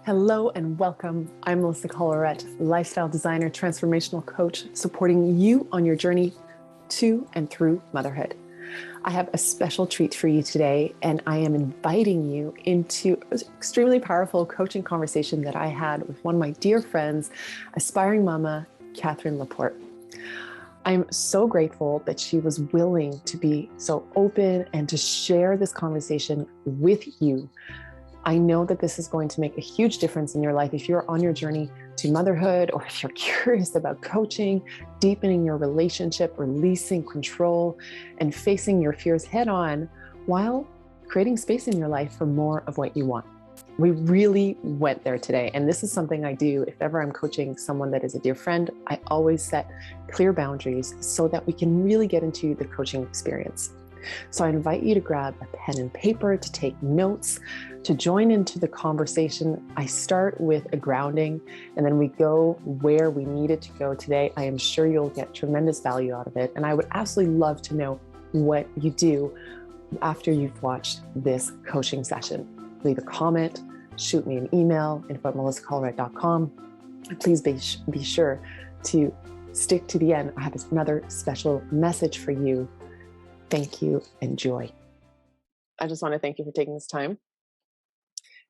Hello and welcome. I'm Melissa Colleret, lifestyle designer, transformational coach, supporting you on your journey to and through motherhood. I have a special treat for you today, and I am inviting you into an extremely powerful coaching conversation that I had with one of my dear friends, aspiring mama, Catherine Laporte. I'm so grateful that she was willing to be so open and to share this conversation with you. I know that this is going to make a huge difference in your life if you're on your journey to motherhood, or if you're curious about coaching, deepening your relationship, releasing control, and facing your fears head on while creating space in your life for more of what you want. We really went there today. And this is something I do if ever I'm coaching someone that is a dear friend. I always set clear boundaries so that we can really get into the coaching experience. So I invite you to grab a pen and paper, to take notes, to join into the conversation. I start with a grounding, and then we go where we need it to go today. I am sure you'll get tremendous value out of it. And I would absolutely love to know what you do after you've watched this coaching session. Leave a comment, shoot me an email, info@melissacolleret.com. Please be sure to stick to the end. I have another special message for you. Thank you. Enjoy. I just want to thank you for taking this time.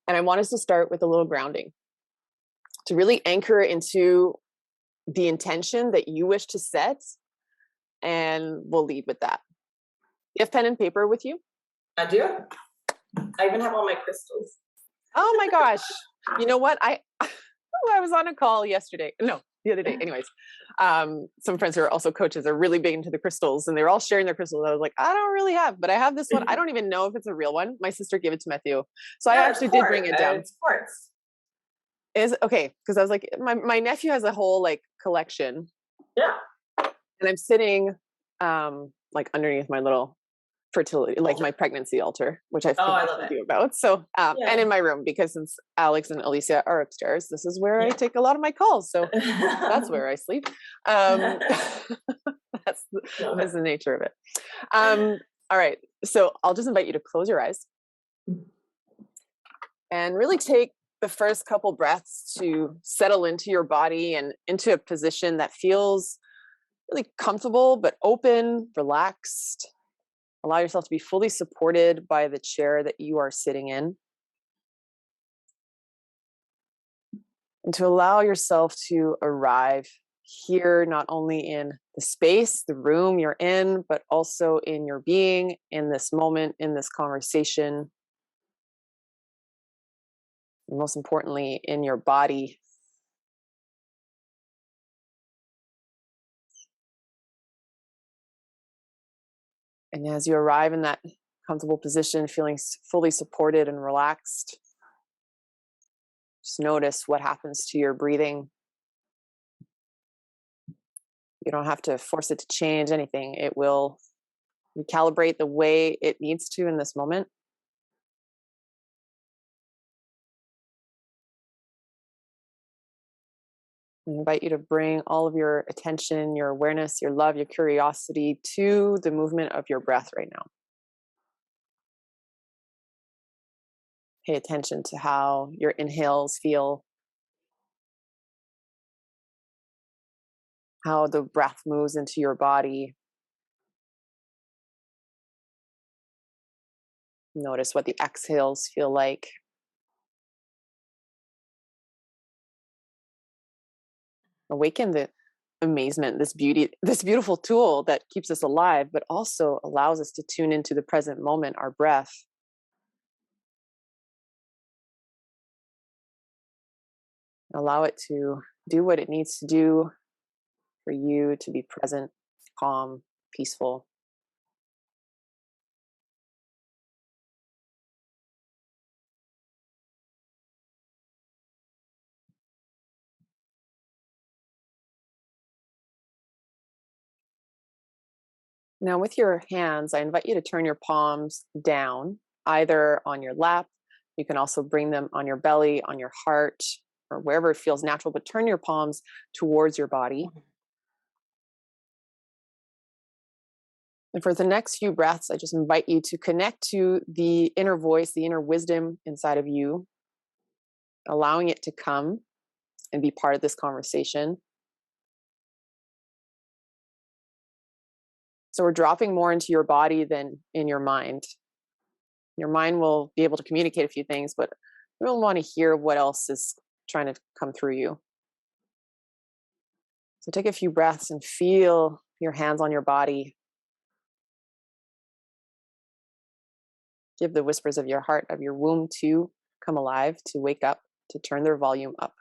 And I want us to start with a little grounding to really anchor into the intention that you wish to set. And we'll lead with that. You have pen and paper with you? I do. I even have all my crystals. Oh my gosh. You know what? I was on a call the other day. Anyways, some friends who are also coaches are really big into the crystals, and they're all sharing their crystals. I was like, I don't really have, but I have this one. I don't even know if it's a real one. My sister gave it to Matthew. So yeah, I actually did bring it down. It's quartz. Is okay. Cause I was like, my nephew has a whole collection. Yeah. And I'm sitting, underneath my little fertility, my pregnancy altar, which I've talked to you about. So, and in my room, because since Alex and Alicia are upstairs, this is where I take a lot of my calls. So that's where I sleep. That's the nature of it. All right. So I'll just invite you to close your eyes and really take the first couple breaths to settle into your body and into a position that feels really comfortable, but open, relaxed. Allow yourself to be fully supported by the chair that you are sitting in. And to allow yourself to arrive here, not only in the space, the room you're in, but also in your being, in this moment, in this conversation. And most importantly, in your body. And as you arrive in that comfortable position, feeling fully supported and relaxed, just notice what happens to your breathing. You don't have to force it to change anything. It will recalibrate the way it needs to in this moment. I invite you to bring all of your attention, your awareness, your love, your curiosity to the movement of your breath right now. Pay attention to how your inhales feel, how the breath moves into your body. Notice what the exhales feel like. Awaken the amazement, this beauty, this beautiful tool that keeps us alive, but also allows us to tune into the present moment, our breath. Allow it to do what it needs to do for you to be present, calm, peaceful. Now with your hands, I invite you to turn your palms down, either on your lap. You can also bring them on your belly, on your heart, or wherever it feels natural, but turn your palms towards your body. And for the next few breaths, I just invite you to connect to the inner voice, the inner wisdom inside of you, allowing it to come and be part of this conversation. So we're dropping more into your body than in your mind. Your mind will be able to communicate a few things, but you don't want to hear what else is trying to come through you. So take a few breaths and feel your hands on your body. Give the whispers of your heart, of your womb to come alive, to wake up, to turn their volume up.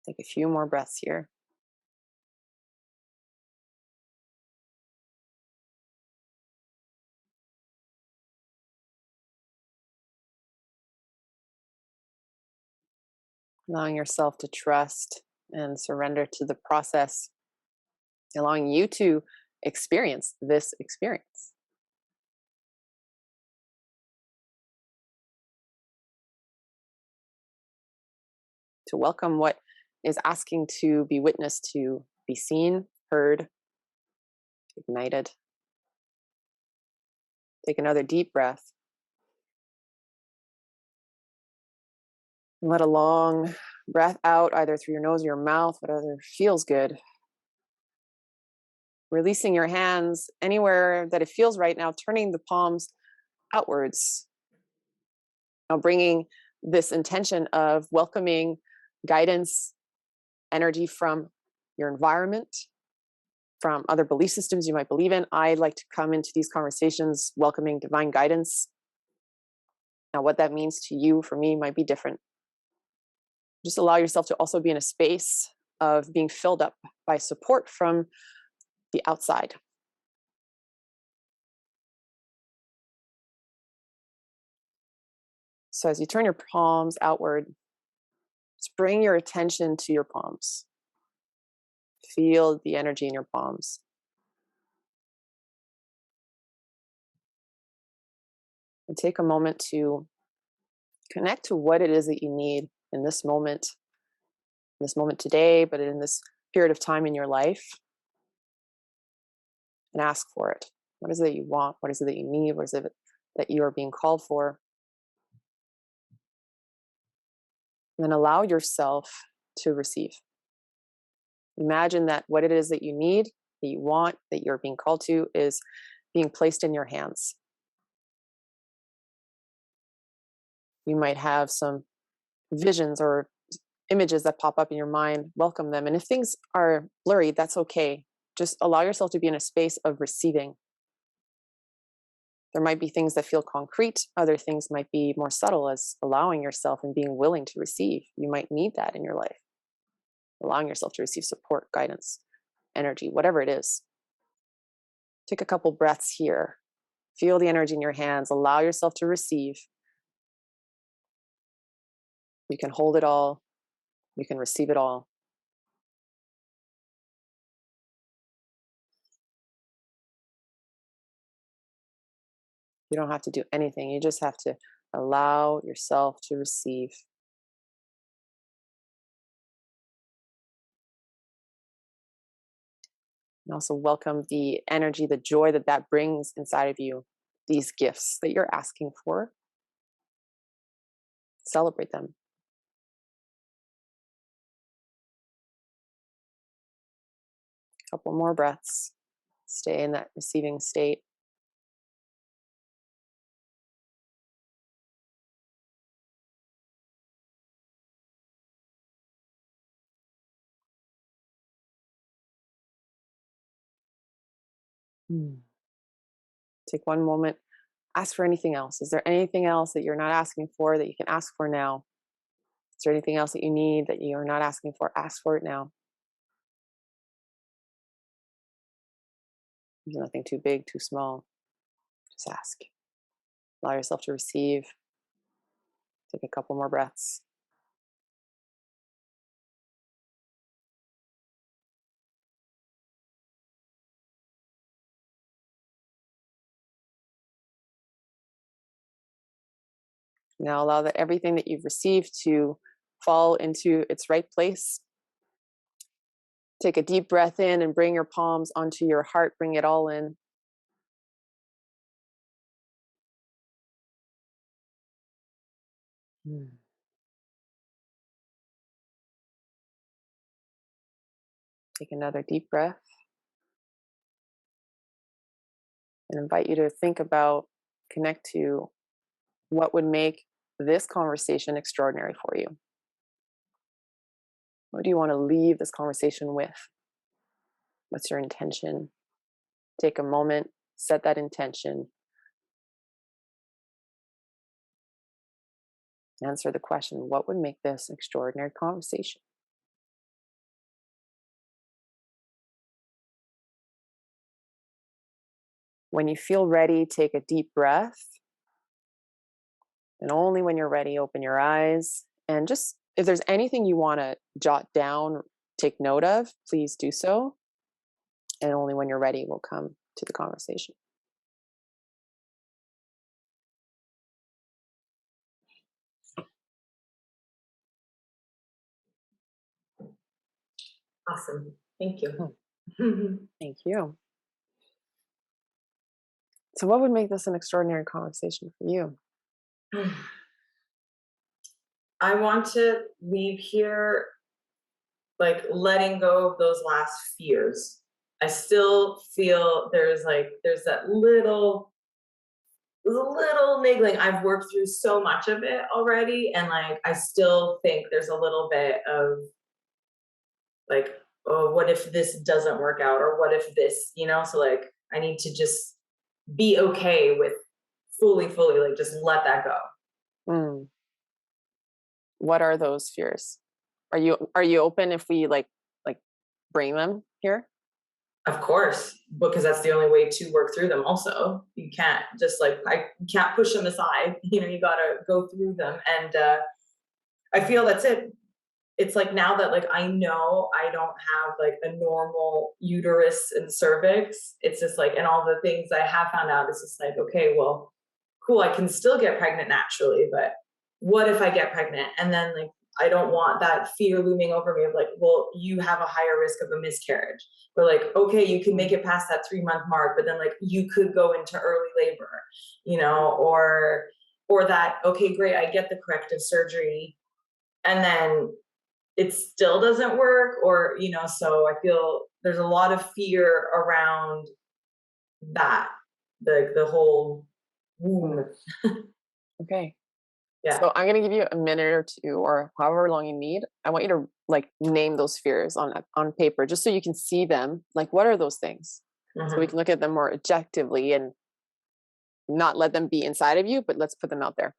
Take a few more breaths here. Allowing yourself to trust and surrender to the process, allowing you to experience this experience. To welcome what is asking to be witnessed, to be seen, heard, ignited. Take another deep breath. And let a long breath out, either through your nose or your mouth, whatever feels good. Releasing your hands anywhere that it feels right now, turning the palms outwards. Now bringing this intention of welcoming guidance, energy from your environment, from other belief systems you might believe in. I like to come into these conversations welcoming divine guidance. Now, what that means to you, for me, might be different. Just allow yourself to also be in a space of being filled up by support from the outside. So as you turn your palms outward, just bring your attention to your palms. Feel the energy in your palms. And take a moment to connect to what it is that you need in this moment today, but in this period of time in your life, and ask for it. What is it that you want? What is it that you need? What is it that you are being called for? And then allow yourself to receive. Imagine that what it is that you need, that you want, that you're being called to is being placed in your hands. You might have some visions or images that pop up in your mind. Welcome them. And if things are blurry, that's okay. Just allow yourself to be in a space of receiving. There might be things that feel concrete. Other things might be more subtle, as allowing yourself and being willing to receive. You might need that in your life. Allowing yourself to receive support, guidance, energy, whatever it is. Take a couple breaths here. Feel the energy in your hands. Allow yourself to receive. You can hold it all. You can receive it all. You don't have to do anything. You just have to allow yourself to receive. And also welcome the energy, the joy that that brings inside of you, these gifts that you're asking for. Celebrate them. A couple more breaths. Stay in that receiving state. Take one moment. Ask for anything else. Is there anything else that you're not asking for that you can ask for now? Is there anything else that you need that you're not asking for? Ask for it now. There's nothing too big, too small. Just ask. Allow yourself to receive. Take a couple more breaths. Now allow that everything that you've received to fall into its right place. Take a deep breath in and bring your palms onto your heart. Bring it all in. Take another deep breath and invite you to think about, connect to what would make this conversation extraordinary for you. What do you want to leave this conversation with? What's your intention? Take a moment, set that intention. Answer the question, what would make this an extraordinary conversation? When you feel ready, take a deep breath. And only when you're ready, open your eyes. And just, if there's anything you want to jot down, take note of, please do so. And only when you're ready, we'll come to the conversation. Awesome. Thank you. Thank you. So what would make this an extraordinary conversation for you? I want to leave here like letting go of those last fears. I still feel there's that little niggling. I've worked through so much of it already, and like I still think there's a little bit of like, oh, what if this doesn't work out, or what if this, so like I need to just be okay with fully like just let that go. What are those fears? Are you open if we like bring them here? Of course, because that's the only way to work through them. Also, you can't just you can't push them aside. You gotta go through them. And I feel that's it. It's like now that like I know I don't have like a normal uterus and cervix, it's just like, and all the things I have found out, it's just like, okay, well, cool, I can still get pregnant naturally, but what if I get pregnant? And then like I don't want that fear looming over me of like, well, you have a higher risk of a miscarriage. Or like, okay, you can make it past that 3-month mark, but then like you could go into early labor, or that, okay, great, I get the corrective surgery and then it still doesn't work, or so I feel there's a lot of fear around that, the whole womb. Okay. Yeah. So I'm going to give you a minute or two, or however long you need. I want you to like name those fears on paper, just so you can see them. Like, what are those things? So we can look at them more objectively and not let them be inside of you, but let's put them out there.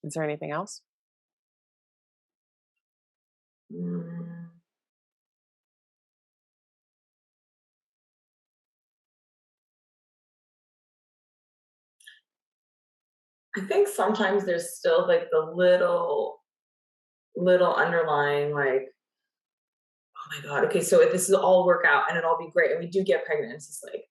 Is there anything else? I think sometimes there's still like the little underlying like, oh my God, okay, so if this is all work out and it'll all be great and we do get pregnant, it's just like,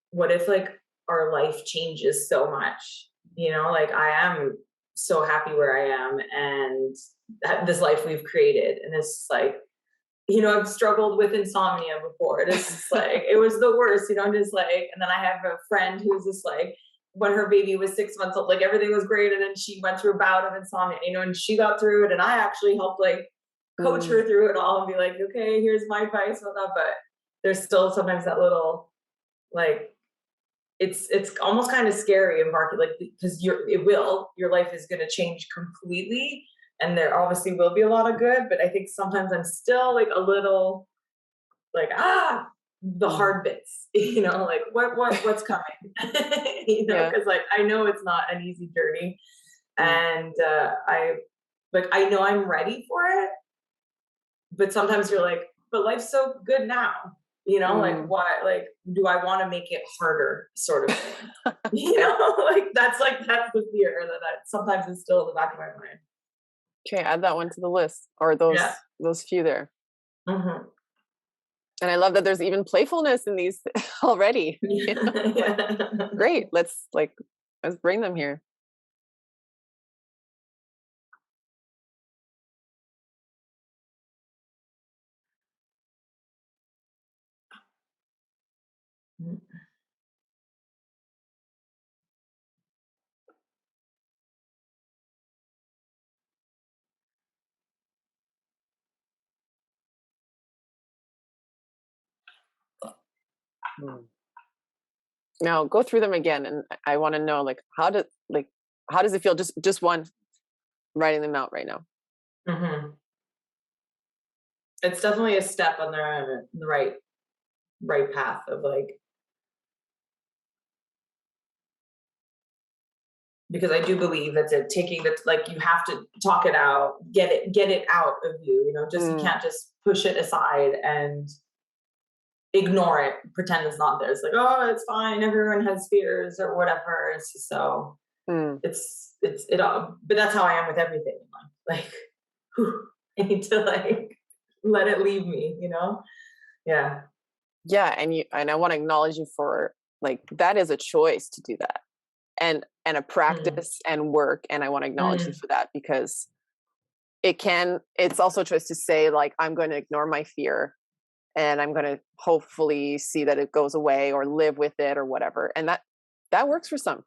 what if like our life changes so much? Like I am so happy where I am and this life we've created. And it's like, I've struggled with insomnia before. It's just like, it was the worst, I'm just like, and then I have a friend who's just like, when her baby was 6 months old, like everything was great. And then she went through a bout of insomnia, and she got through it. And I actually helped like coach her through it all and be like, okay, here's my advice with that. But there's still sometimes that little, like, it's almost kind of scary embarking, like, because your life is going to change completely. And there obviously will be a lot of good, but I think sometimes I'm still like a little like, the hard bits, like what's coming, because like, I know it's not an easy journey. And I know I'm ready for it, but sometimes you're like, but life's so good now, like, why, like, do I want to make it harder, sort of thing? Like that's the fear that sometimes is still in the back of my mind. Okay, add that one to the list, or those few there. Mm-hmm. And I love that there's even playfulness in these already. Great. Let's bring them here. Now go through them again, and I want to know, like, how does it feel? Just one, writing them out right now. Mm-hmm. It's definitely a step on the right path of, like, because I do believe that's it, taking that, like, you have to talk it out, get it out of you, you can't just push it aside and ignore it, pretend it's not there. It's like, oh, it's fine, everyone has fears or whatever. It's just so it all, but that's how I am with everything in life. Like, I need to, like, let it leave me, yeah. And I want to acknowledge you for, like, that is a choice to do that, and a practice and work, and I want to acknowledge you for that, because it's also a choice to say, like, I'm going to ignore my fear and I'm going to hopefully see that it goes away or live with it or whatever, and that works for some,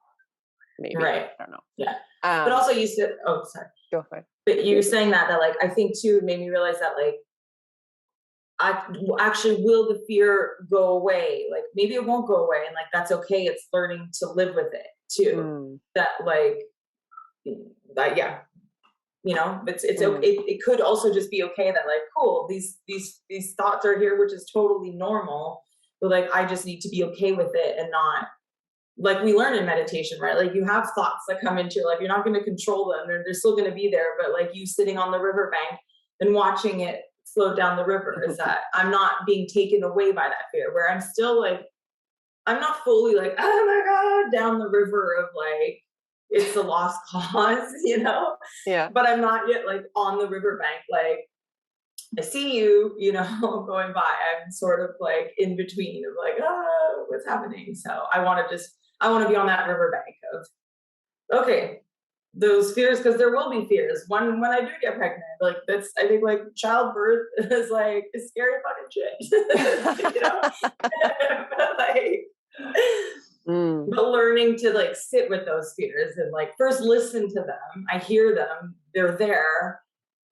maybe, right, I don't know. Yeah. But also you said, oh, sorry, go for it. But you were saying that like, I think too, it made me realize that, like, actually, will the fear go away? Like, maybe it won't go away, and, like, that's okay. It's learning to live with it too. That, like, yeah, it's okay. It could also just be okay that, like, cool, these thoughts are here, which is totally normal. But, like, I just need to be okay with it and not, like, we learn in meditation, right? Like, you have thoughts that come into your life. You're not going to control them. They're still going to be there. But, like, you sitting on the riverbank and watching it flow down the river is that I'm not being taken away by that fear, where I'm still, like, I'm not fully, like, oh my God, down the river of, like, it's a lost cause, Yeah. But I'm not yet, like, on the riverbank, like, I see you, going by. I'm sort of, like, in between of, like, oh, what's happening? So I want to be on that riverbank of, okay, those fears, because there will be fears when I do get pregnant. Like, that's, I think, like, childbirth is, like, a scary fucking shit. But, like, but learning to, like, sit with those fears and, like, first listen to them. I hear them, they're there,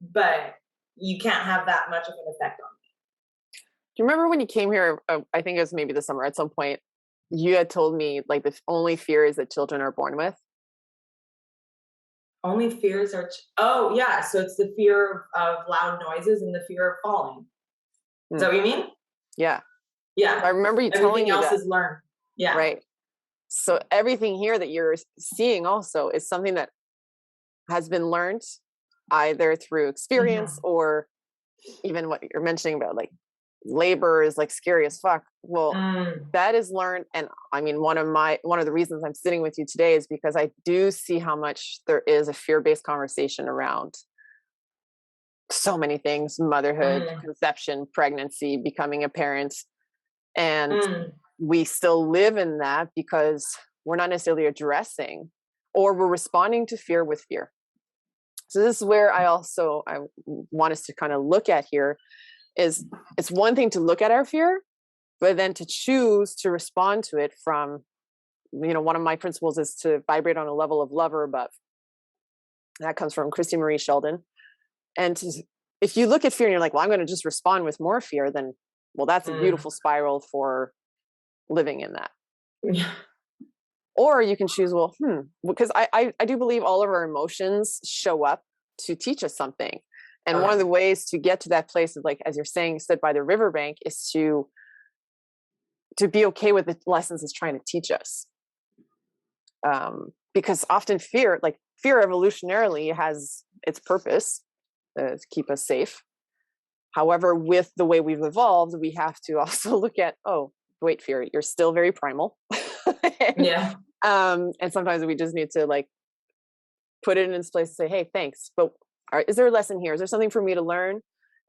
but you can't have that much of an effect on me. Do you remember when you came here? I think it was maybe this summer at some point, you had told me, like, the only fear is that children are born with. Only fears are, oh yeah. So it's the fear of loud noises and the fear of falling. Is that what you mean? Yeah. Yeah. I remember you telling me that. Everything else is learned. Yeah. Right. So everything here that you're seeing also is something that has been learned either through experience or even what you're mentioning about, like, labor is, like, scary as fuck. Well, that is learned. And I mean, one of the reasons I'm sitting with you today is because I do see how much there is a fear-based conversation around so many things: motherhood, conception, pregnancy, becoming a parent. And we still live in that because we're not necessarily addressing, or we're responding to fear with fear. So this is where I want us to kind of look at here is, it's one thing to look at our fear, but then to choose to respond to it from one of my principles is to vibrate on a level of love or above. That comes from Christy Marie Sheldon. And if you look at fear and you're like, well, I'm going to just respond with more fear, then, well, that's a beautiful spiral for living in that. Yeah. Or you can choose, well, because I do believe all of our emotions show up to teach us something. And one of the ways to get to that place of, like, as you're saying, sit by the riverbank, is to be okay with the lessons it's trying to teach us. Because often fear evolutionarily has its purpose to keep us safe. However, with the way we've evolved, we have to also look at, oh, wait, fear, you're still very primal. Yeah. And sometimes we just need to, like, put it in its place and say, hey, thanks. But is there a lesson here? Is there something for me to learn?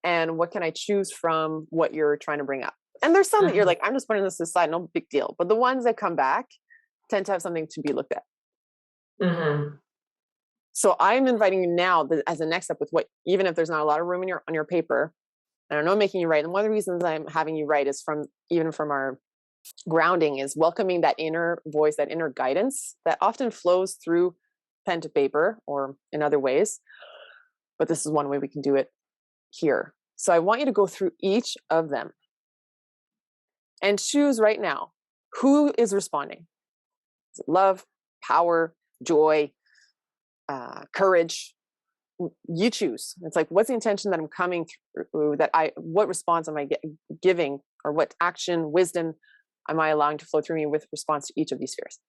And what can I choose from what you're trying to bring up? And there's some that you're like, I'm just putting this aside, no big deal. But the ones that come back tend to have something to be looked at. So I'm inviting you now as a next step with what, even if there's not a lot of room on your paper, and I'm not making you write. And one of the reasons I'm having you write is from our grounding, is welcoming that inner voice, that inner guidance that often flows through pen to paper or in other ways. But this is one way we can do it here. So I want you to go through each of them and choose right now, who is responding? Is it love, power, joy, courage? You choose. It's like, what's the intention that I'm coming through, what response am I giving, or what action, wisdom am I allowing to flow through me with response to each of these fears?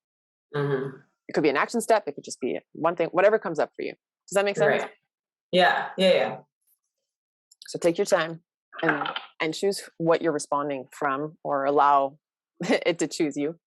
It could be an action step. It could just be one thing, whatever comes up for you. Does that make sense? Right. Yeah. So take your time and choose what you're responding from, or allow it to choose you.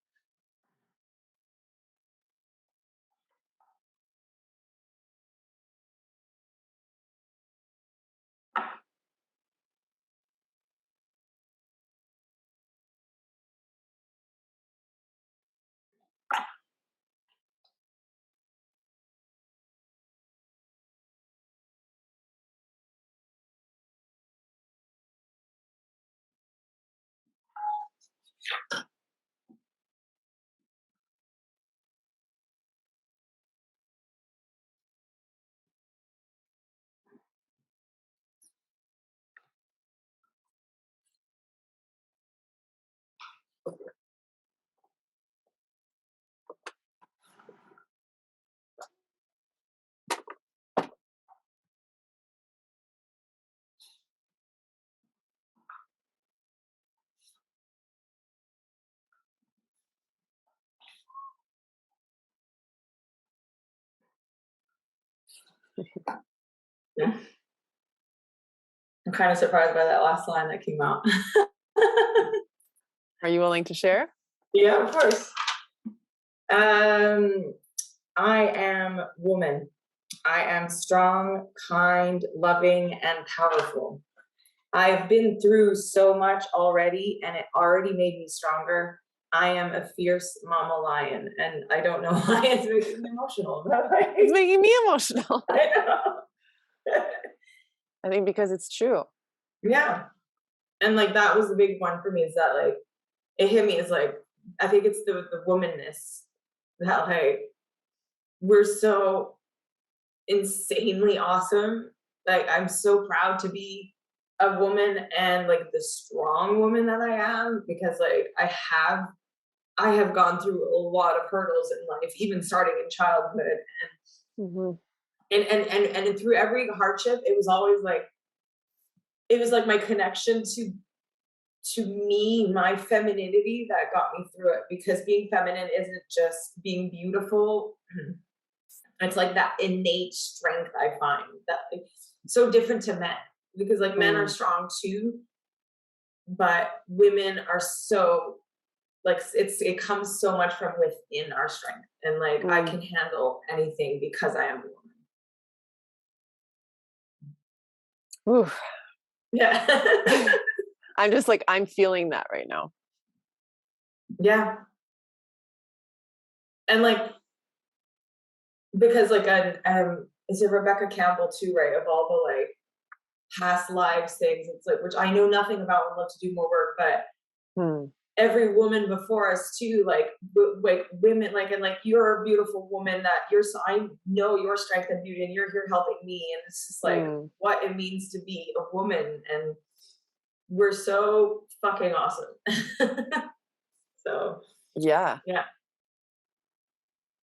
Yeah. I'm kind of surprised by that last line that came out. Are you willing to share? Yeah, of course. I am woman. I am strong, kind, loving, and powerful. I've been through so much already, and it already made me stronger. I am a fierce mama lion, and I don't know why it's making me emotional. It's making me emotional. I know. I think because it's true. Yeah. And like, that was the big one for me, is that, like, it hit me as, like, I think it's the womanness that, like, we're so insanely awesome. Like, I'm so proud to be a woman, and, like, the strong woman that I am, because, like, I have gone through a lot of hurdles in life, even starting in childhood, and through every hardship, it was always like, it was like my connection to me, my femininity, that got me through it. Because being feminine isn't just being beautiful. It's like that innate strength I find that it's so different to men, because, like, men are strong too, but women are so, like, it comes so much from within our strength, and, like, I can handle anything because I am a woman. Ooh. Yeah. I'm just like, I'm feeling that right now. Yeah. And, like, because, like, is it Rebecca Campbell too, right? Of all the, like, past lives things, it's like, which I know nothing about, and love to do more work, but every woman before us too, like like women, like, and like, you're a beautiful woman, that you're so, I know your strength and beauty, and you're here helping me, and it's just like what it means to be a woman, and we're so fucking awesome. So Yeah. yeah.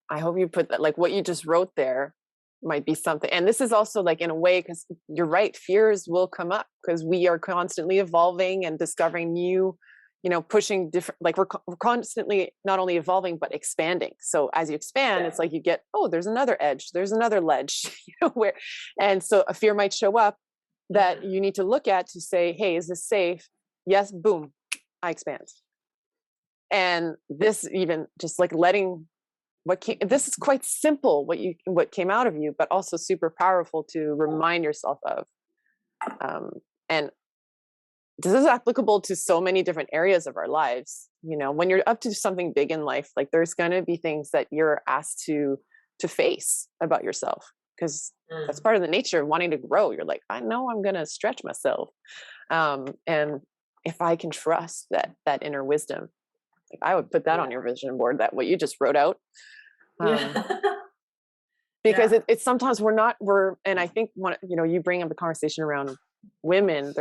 I hope you put that, like what you just wrote there might be something. And this is also like in a way, because you're right, fears will come up because we are constantly evolving and discovering new, pushing different, like we're constantly not only evolving, but expanding. So as you expand, it's like you get, oh, there's another edge, there's another ledge, where, and so a fear might show up that you need to look at to say, hey, is this safe? Yes, boom, I expand. And this even just like letting this is quite simple, what came out of you, but also super powerful to remind yourself of. And this is applicable to so many different areas of our lives. When you're up to something big in life, like there's going to be things that you're asked to face about yourself, because that's part of the nature of wanting to grow. You're like, I know I'm going to stretch myself. And if I can trust that inner wisdom, like I would put that on your vision board, that what you just wrote out. Because it's sometimes and I think you bring up the conversation around women,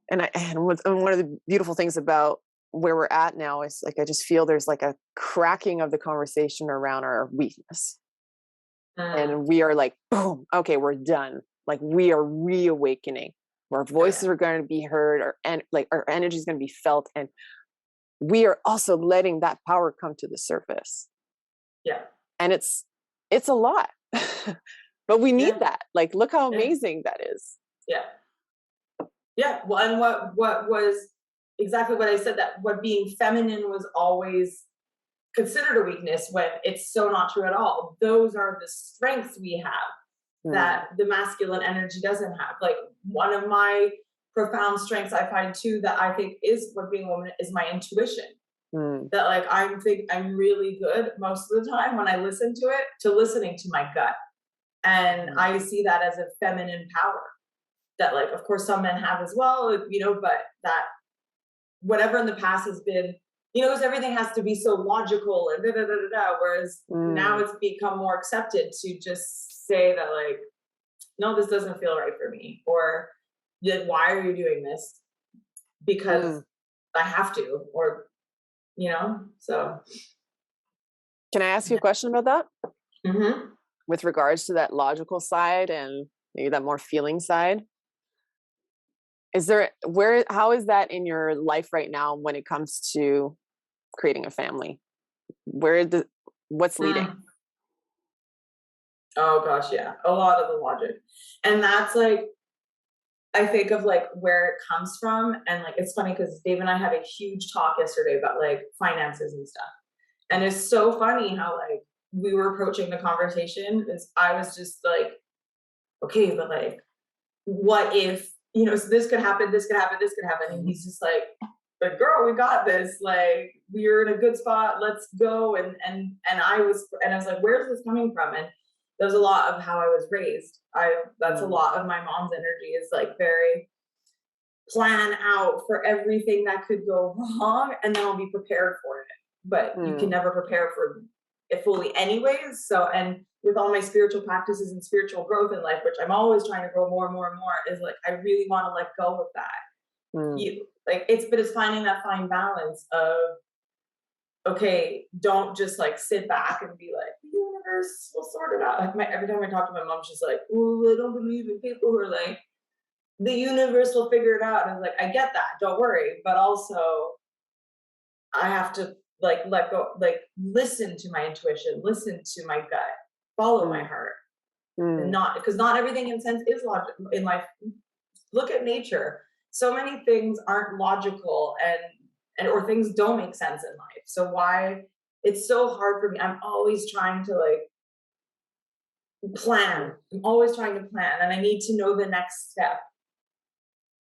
and one of the beautiful things about where we're at now is like, I just feel there's like a cracking of the conversation around our weakness. And we are like, boom, okay, we're done. Like we are reawakening, our voices are going to be heard, our energy is going to be felt. And we are also letting that power come to the surface. Yeah. And it's a lot, but we need that. Like, look how amazing that is. Yeah. Yeah. Well, and what was exactly what I said, that what being feminine was always considered a weakness, when it's so not true at all. Those are the strengths we have that the masculine energy doesn't have. Like one of my profound strengths I find too, that I think is what being a woman is, my intuition. That like I'm really good most of the time when I listen to it, to listening to my gut. And I see that as a feminine power that, like, of course some men have as well, but that whatever in the past has been, because everything has to be so logical and whereas now it's become more accepted to just say that, like, no, this doesn't feel right for me, or why are you doing this? Because I have to, or so. Can I ask you a question about that? Mm-hmm. With regards to that logical side and maybe that more feeling side, how is that in your life right now when it comes to creating a family? What's leading? Oh gosh, yeah, a lot of the logic. And that's like, I think of like where it comes from. And like, it's funny because Dave and I had a huge talk yesterday about like finances and stuff. And it's so funny how like we were approaching the conversation, is I was just like, okay, but like, what if, so this could happen, this could happen, this could happen. And he's just like, but girl, we got this. Like, we're in a good spot. Let's go. And I was like, where's this coming from? And there's a lot of how I was raised. That's a lot of my mom's energy, is like very plan out for everything that could go wrong, and then I'll be prepared for it. But you can never prepare for it fully anyways. So, and with all my spiritual practices and spiritual growth in life, which I'm always trying to grow more and more and more, is like, I really want to let go of that. It's finding that fine balance of, okay, don't just like sit back and be like, the universe will sort it out. Like every time I talk to my mom, she's like, oh, I don't believe in people who are like, the universe will figure it out. And I was like, I get that, don't worry. But also I have to like let go, like listen to my intuition, listen to my gut, follow my heart. And because not everything in sense is logical in life. Look at nature. So many things aren't logical, and or things don't make sense in life. So why it's so hard for me. I'm always trying to like plan. I'm always trying to plan, and I need to know the next step.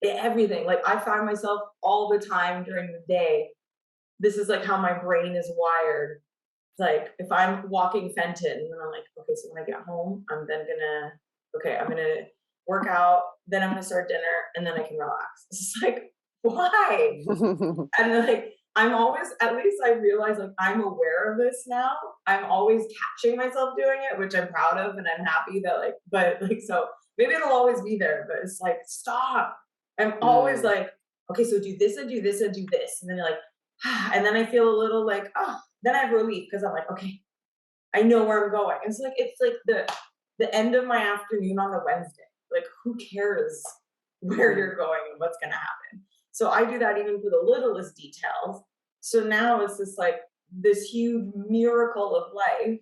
Everything. Like I find myself all the time during the day. This is like how my brain is wired. Like if I'm walking Fenton, and I'm like, okay, so when I get home, I'm gonna work out, then I'm gonna start dinner, and then I can relax. It's like, why? And like, I'm always, at least I realize like I'm aware of this now. I'm always catching myself doing it, which I'm proud of, and I'm happy that like, but like, so maybe it'll always be there, but it's like, stop. I'm always like, okay, so do this and do this and do this. And then you're like, and then I feel a little like, oh, then I have relief because I'm like, okay, I know where I'm going. It's like the end of my afternoon on a Wednesday. Like, who cares where you're going and what's gonna happen? So I do that even for the littlest details. So now it's just like this huge miracle of life.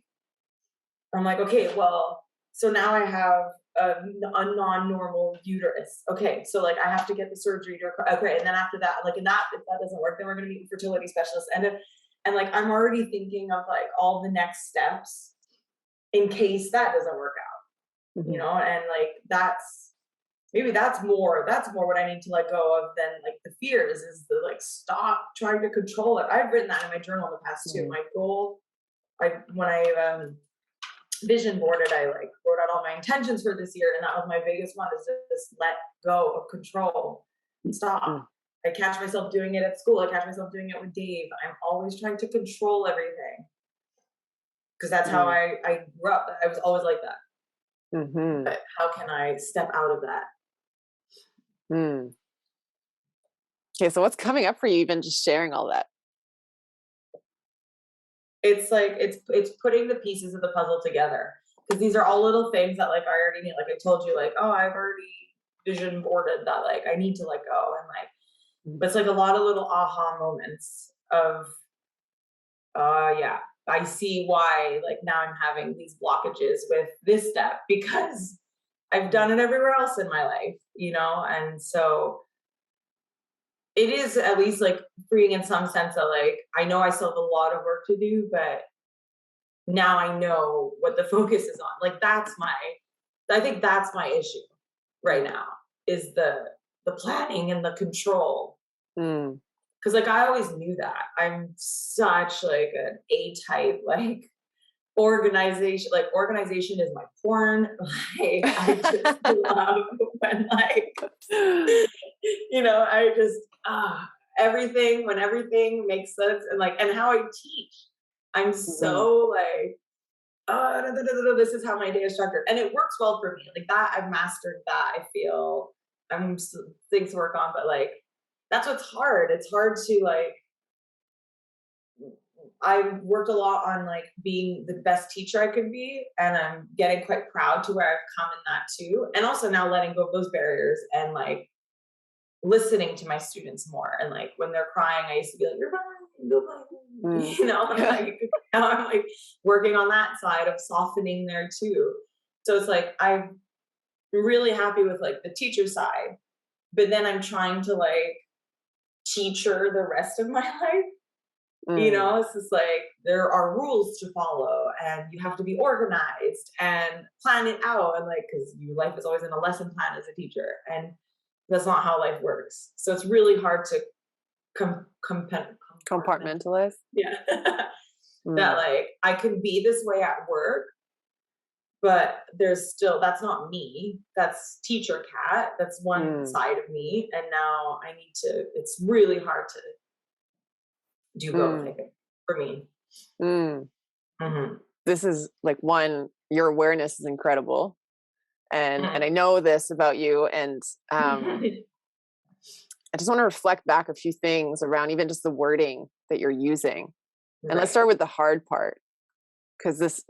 I'm like, okay, well, so now I have a non-normal uterus. Okay, so like I have to get the surgery to, okay, and then after that, like, and that, if that doesn't work, then we're gonna meet a fertility specialist. And like I'm already thinking of like all the next steps in case that doesn't work out, you know, and like maybe that's more what I need to let go of than like the fears, is the like, stop trying to control it. I've written that in my journal in the past too. My goal, when I vision boarded, I like wrote out all my intentions for this year, and that was my biggest one, is to just let go of control and stop. I catch myself doing it at school. I catch myself doing it with Dave. I'm always trying to control everything because that's how I grew up. I was always like that. But how can I step out of that? Okay, so what's coming up for you, even just sharing all that? It's like it's putting the pieces of the puzzle together, because these are all little things that like I already need. Like I told you, like, oh, I've already vision boarded that, like I need to let go, and like, but it's like a lot of little aha moments of yeah, I see why like now I'm having these blockages with this step, because I've done it everywhere else in my life, you know. And so it is at least like freeing in some sense that like I know I still have a lot of work to do, but now I know what the focus is on. Like I think that's my issue right now, is the planning and the control. Because like I always knew that. I'm such like an A-type, like organization. Like organization is my porn. Like I just love when like you know, I just everything, when everything makes sense, and like, and how I teach, I'm so like, this is how my day is structured, and it works well for me. Like that, I've mastered that. I feel I'm things to work on, but like that's what's hard. It's hard to like. I've worked a lot on like being the best teacher I could be, and I'm getting quite proud to where I've come in that too, and also now letting go of those barriers and like listening to my students more. And like when they're crying, I used to be like, you're fine, go play. You know, and like now I'm like working on that side of softening there too. So it's like I'm really happy with like the teacher side, but then I'm trying to like teacher the rest of my life. You know, it's just like there are rules to follow, and you have to be organized and plan it out, and like, because your life is always in a lesson plan as a teacher, and that's not how life works. So it's really hard to Compartmentalize. Yeah. That like I can be this way at work, but there's still, that's not me. That's teacher Kat. That's one side of me. And now I need to, it's really hard to do both, I think, for me. This is like your awareness is incredible. And I know this about you. And I just want to reflect back a few things around even just the wording that you're using. And let's start with the hard part. Because this,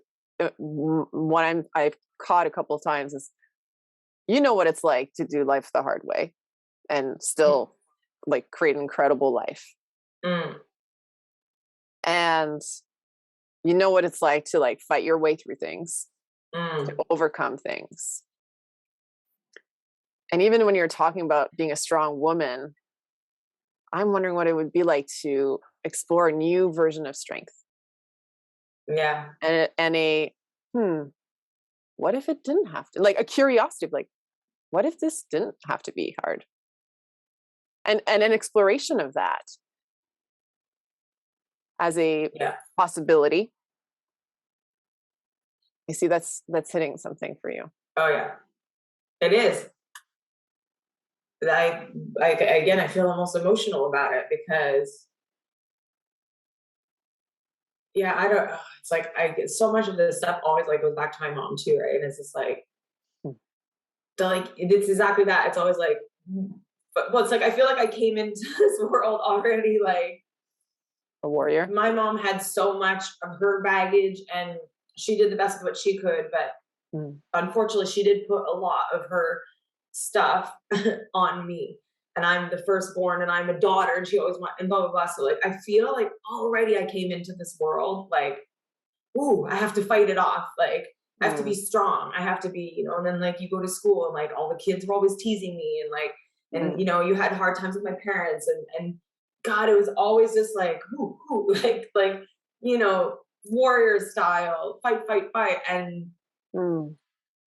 what I've caught a couple of times is, you know what it's like to do life the hard way and still like create an incredible life. And you know what it's like to like fight your way through things, to overcome things. And even when you're talking about being a strong woman, I'm wondering what it would be like to explore a new version of strength. Yeah. And what if it didn't have to, like a curiosity of like, what if this didn't have to be hard? And an exploration of that as a possibility. I see that's hitting something for you. Oh yeah, it is. again, I feel almost emotional about it because, yeah, I don't, it's like, I get so much of this stuff always like goes back to my mom too, right? And it's just like, it's exactly that. It's always like, but well, it's like, I feel like I came into this world already like, A warrior. my mom had so much of her baggage and she did the best of what she could, but unfortunately she did put a lot of her stuff on me. And I'm the firstborn and I'm a daughter and she always went and blah blah blah. So like I feel like already I came into this world like, ooh, I have to fight it off. Like I have to be strong. I have to be, you know, and then like you go to school and like all the kids were always teasing me and like, and you know, you had hard times with my parents and God, it was always just like, like, you know, warrior style, fight, fight, fight. And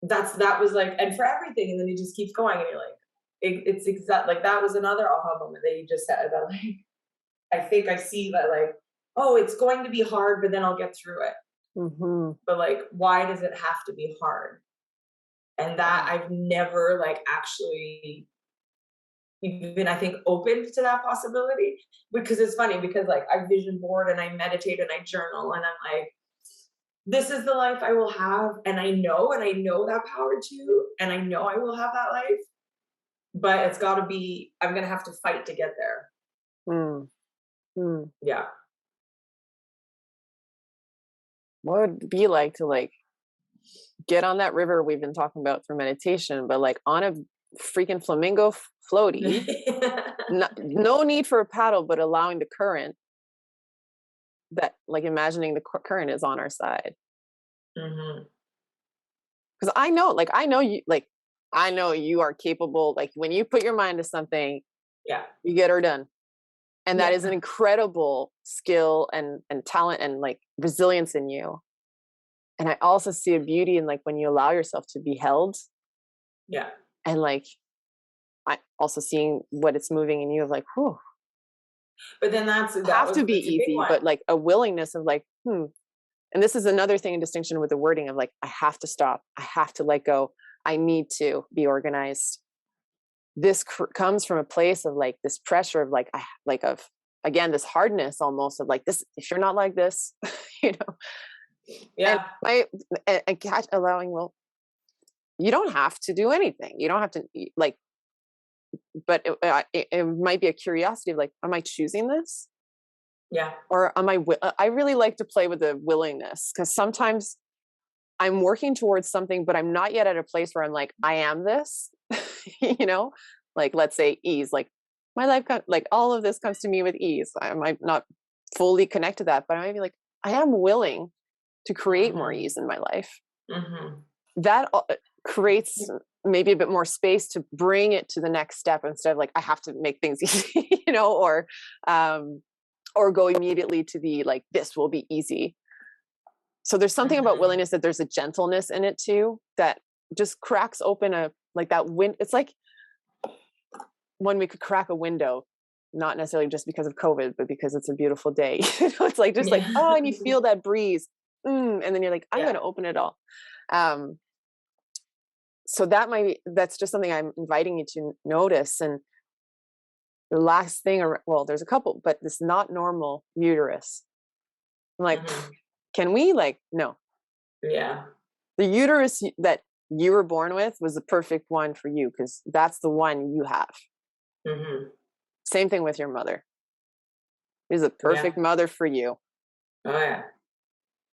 that was like, and for everything. And then it just keeps going. And you're like, it's exact, like that was another aha moment that you just said that like, I think I see that like, oh, it's going to be hard, but then I'll get through it. But like, why does it have to be hard? And that I've never like actually even I think open to that possibility, because it's funny because like I vision board and I meditate and I journal and I'm like, this is the life I will have, and I know that power too, and I know I will have that life, but it's got to be, I'm gonna have to fight to get there. Yeah. What would it be like to like get on that river we've been talking about through meditation, but like on a freaking flamingo floaty, no need for a paddle, but allowing the current, that like imagining the current is on our side. Because I know you, like, I know you are capable. Like when you put your mind to something, Yeah. you get her done. And that is an incredible skill and talent and like resilience in you. And I also see a beauty in like when you allow yourself to be held. Yeah. And like, I also seeing what it's moving in you of like, whew. But then that have was to be that's a big easy, one. but like a willingness of like, And this is another thing in distinction with the wording of like, I have to stop. I have to let go. I need to be organized. This comes from a place of like this pressure of like, again, this hardness almost of like this, if you're not like this, you know, Yeah. and catch allowing, well, you don't have to do anything. You don't have to like, but it might be a curiosity of like, am I choosing this? Yeah. Or am I really like to play with the willingness, because sometimes I'm working towards something, but I'm not yet at a place where I'm like, I am this, you know, like, let's say ease, like my life, like all of this comes to me with ease. I might not fully connect to that, but I might be like, I am willing to create more ease in my life. That creates maybe a bit more space to bring it to the next step instead of like, I have to make things easy, you know, or go immediately to the, like, this will be easy. So there's something about willingness that there's a gentleness in it too, that just cracks open like that wind. It's like when we could crack a window, not necessarily just because of COVID, but because it's a beautiful day. It's like, just like, oh, and you feel that breeze. And then you're like, I'm going to open it all. So that's just something I'm inviting you to notice. And the last thing, well, there's a couple, but this not normal uterus. I'm like, can we like, no. Yeah. The uterus that you were born with was the perfect one for you, because that's the one you have. Same thing with your mother. Is a perfect mother for you. Oh yeah.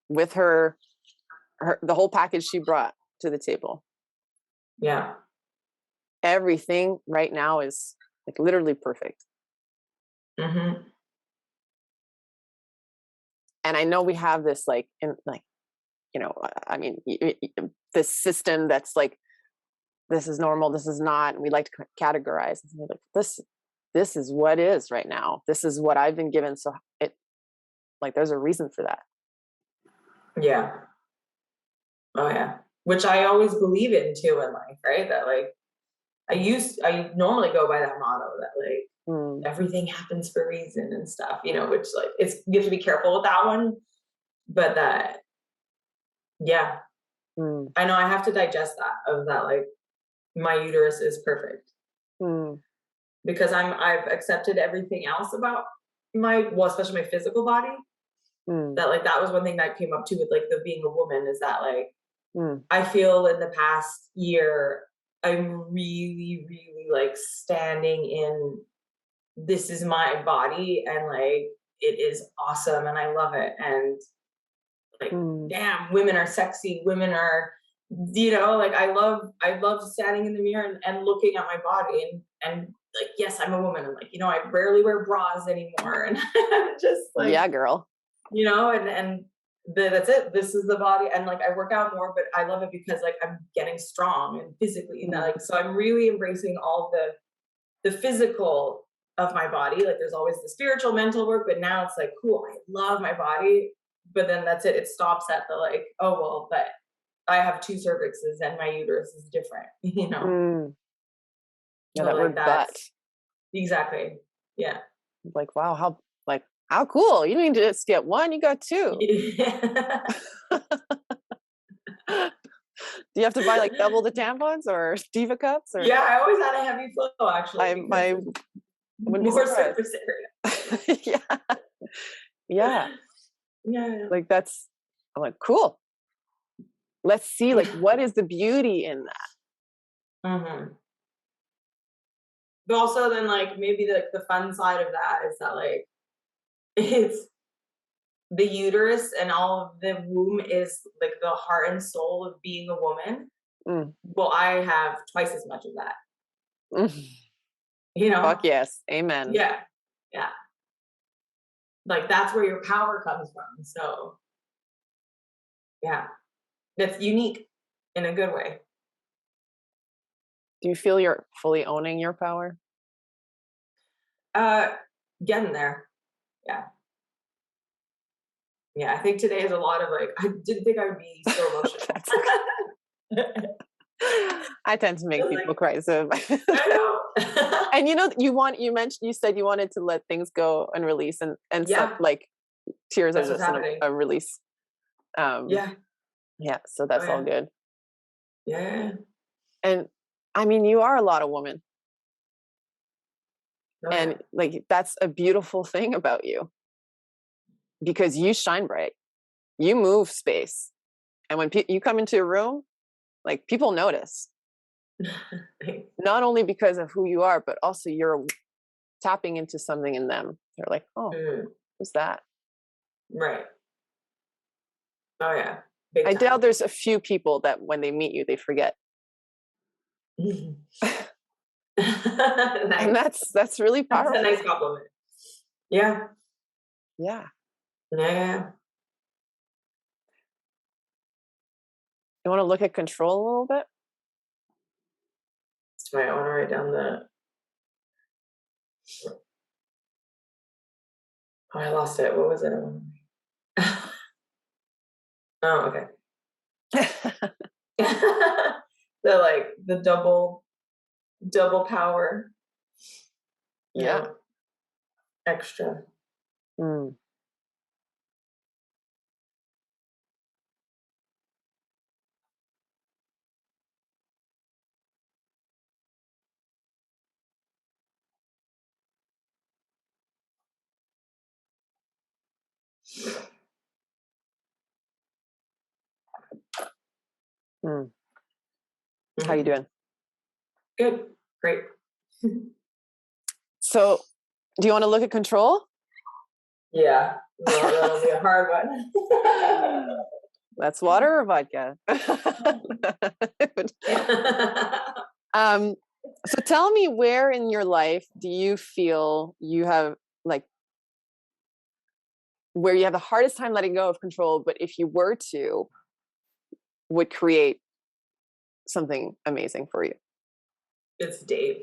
With her the whole package she brought to the table. Yeah. Everything right now is like literally perfect. And I know we have this like, you know, I mean, this system that's like, this is normal, this is not, and we like to categorize. And we're like, this is what is right now. This is what I've been given. So it, like, there's a reason for that. Yeah. Oh yeah. Which I always believe in too in life, right? That like, I normally go by that motto that like, everything happens for a reason and stuff, you know, which like, you have to be careful with that one, but that, yeah. I know I have to digest that, of that, like, my uterus is perfect. Mm, because I've accepted everything else about especially my physical body. mm, That like that was one thing that came up too with like the being a woman is that like mm, I feel in the past year I'm really, really like standing in this is my body and like it is awesome and I love it and like mm, damn women are sexy, women are like I love standing in the mirror and looking at my body and like yes I'm a woman and like I rarely wear bras anymore and just like yeah, girl. and that's it. This is the body, and like I work out more, but I love it because like I'm getting strong and physically, Mm, like so I'm really embracing all the physical of my body. Like there's always the spiritual, mental work, but now it's like cool. I love my body, but then that's it. It stops at the like, oh well, but I have two cervixes and my uterus is different, mm. Yeah, But that like word but. that's exactly, yeah. Like, wow, how cool. You don't need to just get one, you got two. Do you have to buy like double the tampons or Diva cups or Yeah, I always had a heavy flow actually because I there's wouldn't be more surprised. surface area. Yeah. Yeah. Yeah. Like I'm like, cool. Let's see like what is the beauty in that? Mhm. But also then like maybe the fun side of that is that like it's the uterus and all of the womb is like the heart and soul of being a woman. Mm. Well, I have twice as much of that, Mm. you know? Fuck yes. Amen. Yeah. Yeah. Like that's where your power comes from. So yeah. That's unique in a good way. Do you feel you're fully owning your power? Uh Getting there. Yeah. Yeah. I think today is a lot of like I didn't think I would be so emotional. That's okay. I tend to make It's people like cry. So I know. and you said you wanted to let things go and release and so Yeah, like tears are that's what's just happening. a release. Um Yeah. yeah, so Oh that's all yeah. good. Yeah. And I mean you are a lot of woman. Oh yeah. And like that's a beautiful thing about you because you shine bright. You move space. And when you come into a room, like people notice. Not only because of who you are, but also you're tapping into something in them. They're like, "Oh, Mm, who's that?" right. Oh yeah. Big I doubt time. there's a few people that when they meet you, they forget. And Nice. that's really That's a nice powerful. compliment. Yeah. Yeah. Yeah. You want to look at control a little bit? Right. I want to write down the. Oh, I lost it. What was it? Oh, okay. The like the double power. You Yeah. know, extra. Mm. Mm. How you Mhm. doing? Good. Great. So, do you want to look at control? Yeah. Well, that'll be a hard one. That's water or vodka? um, so tell me where in your life do you feel you have like where you have the hardest time letting go of control, but if you were to, would create something amazing for you? It's Dave.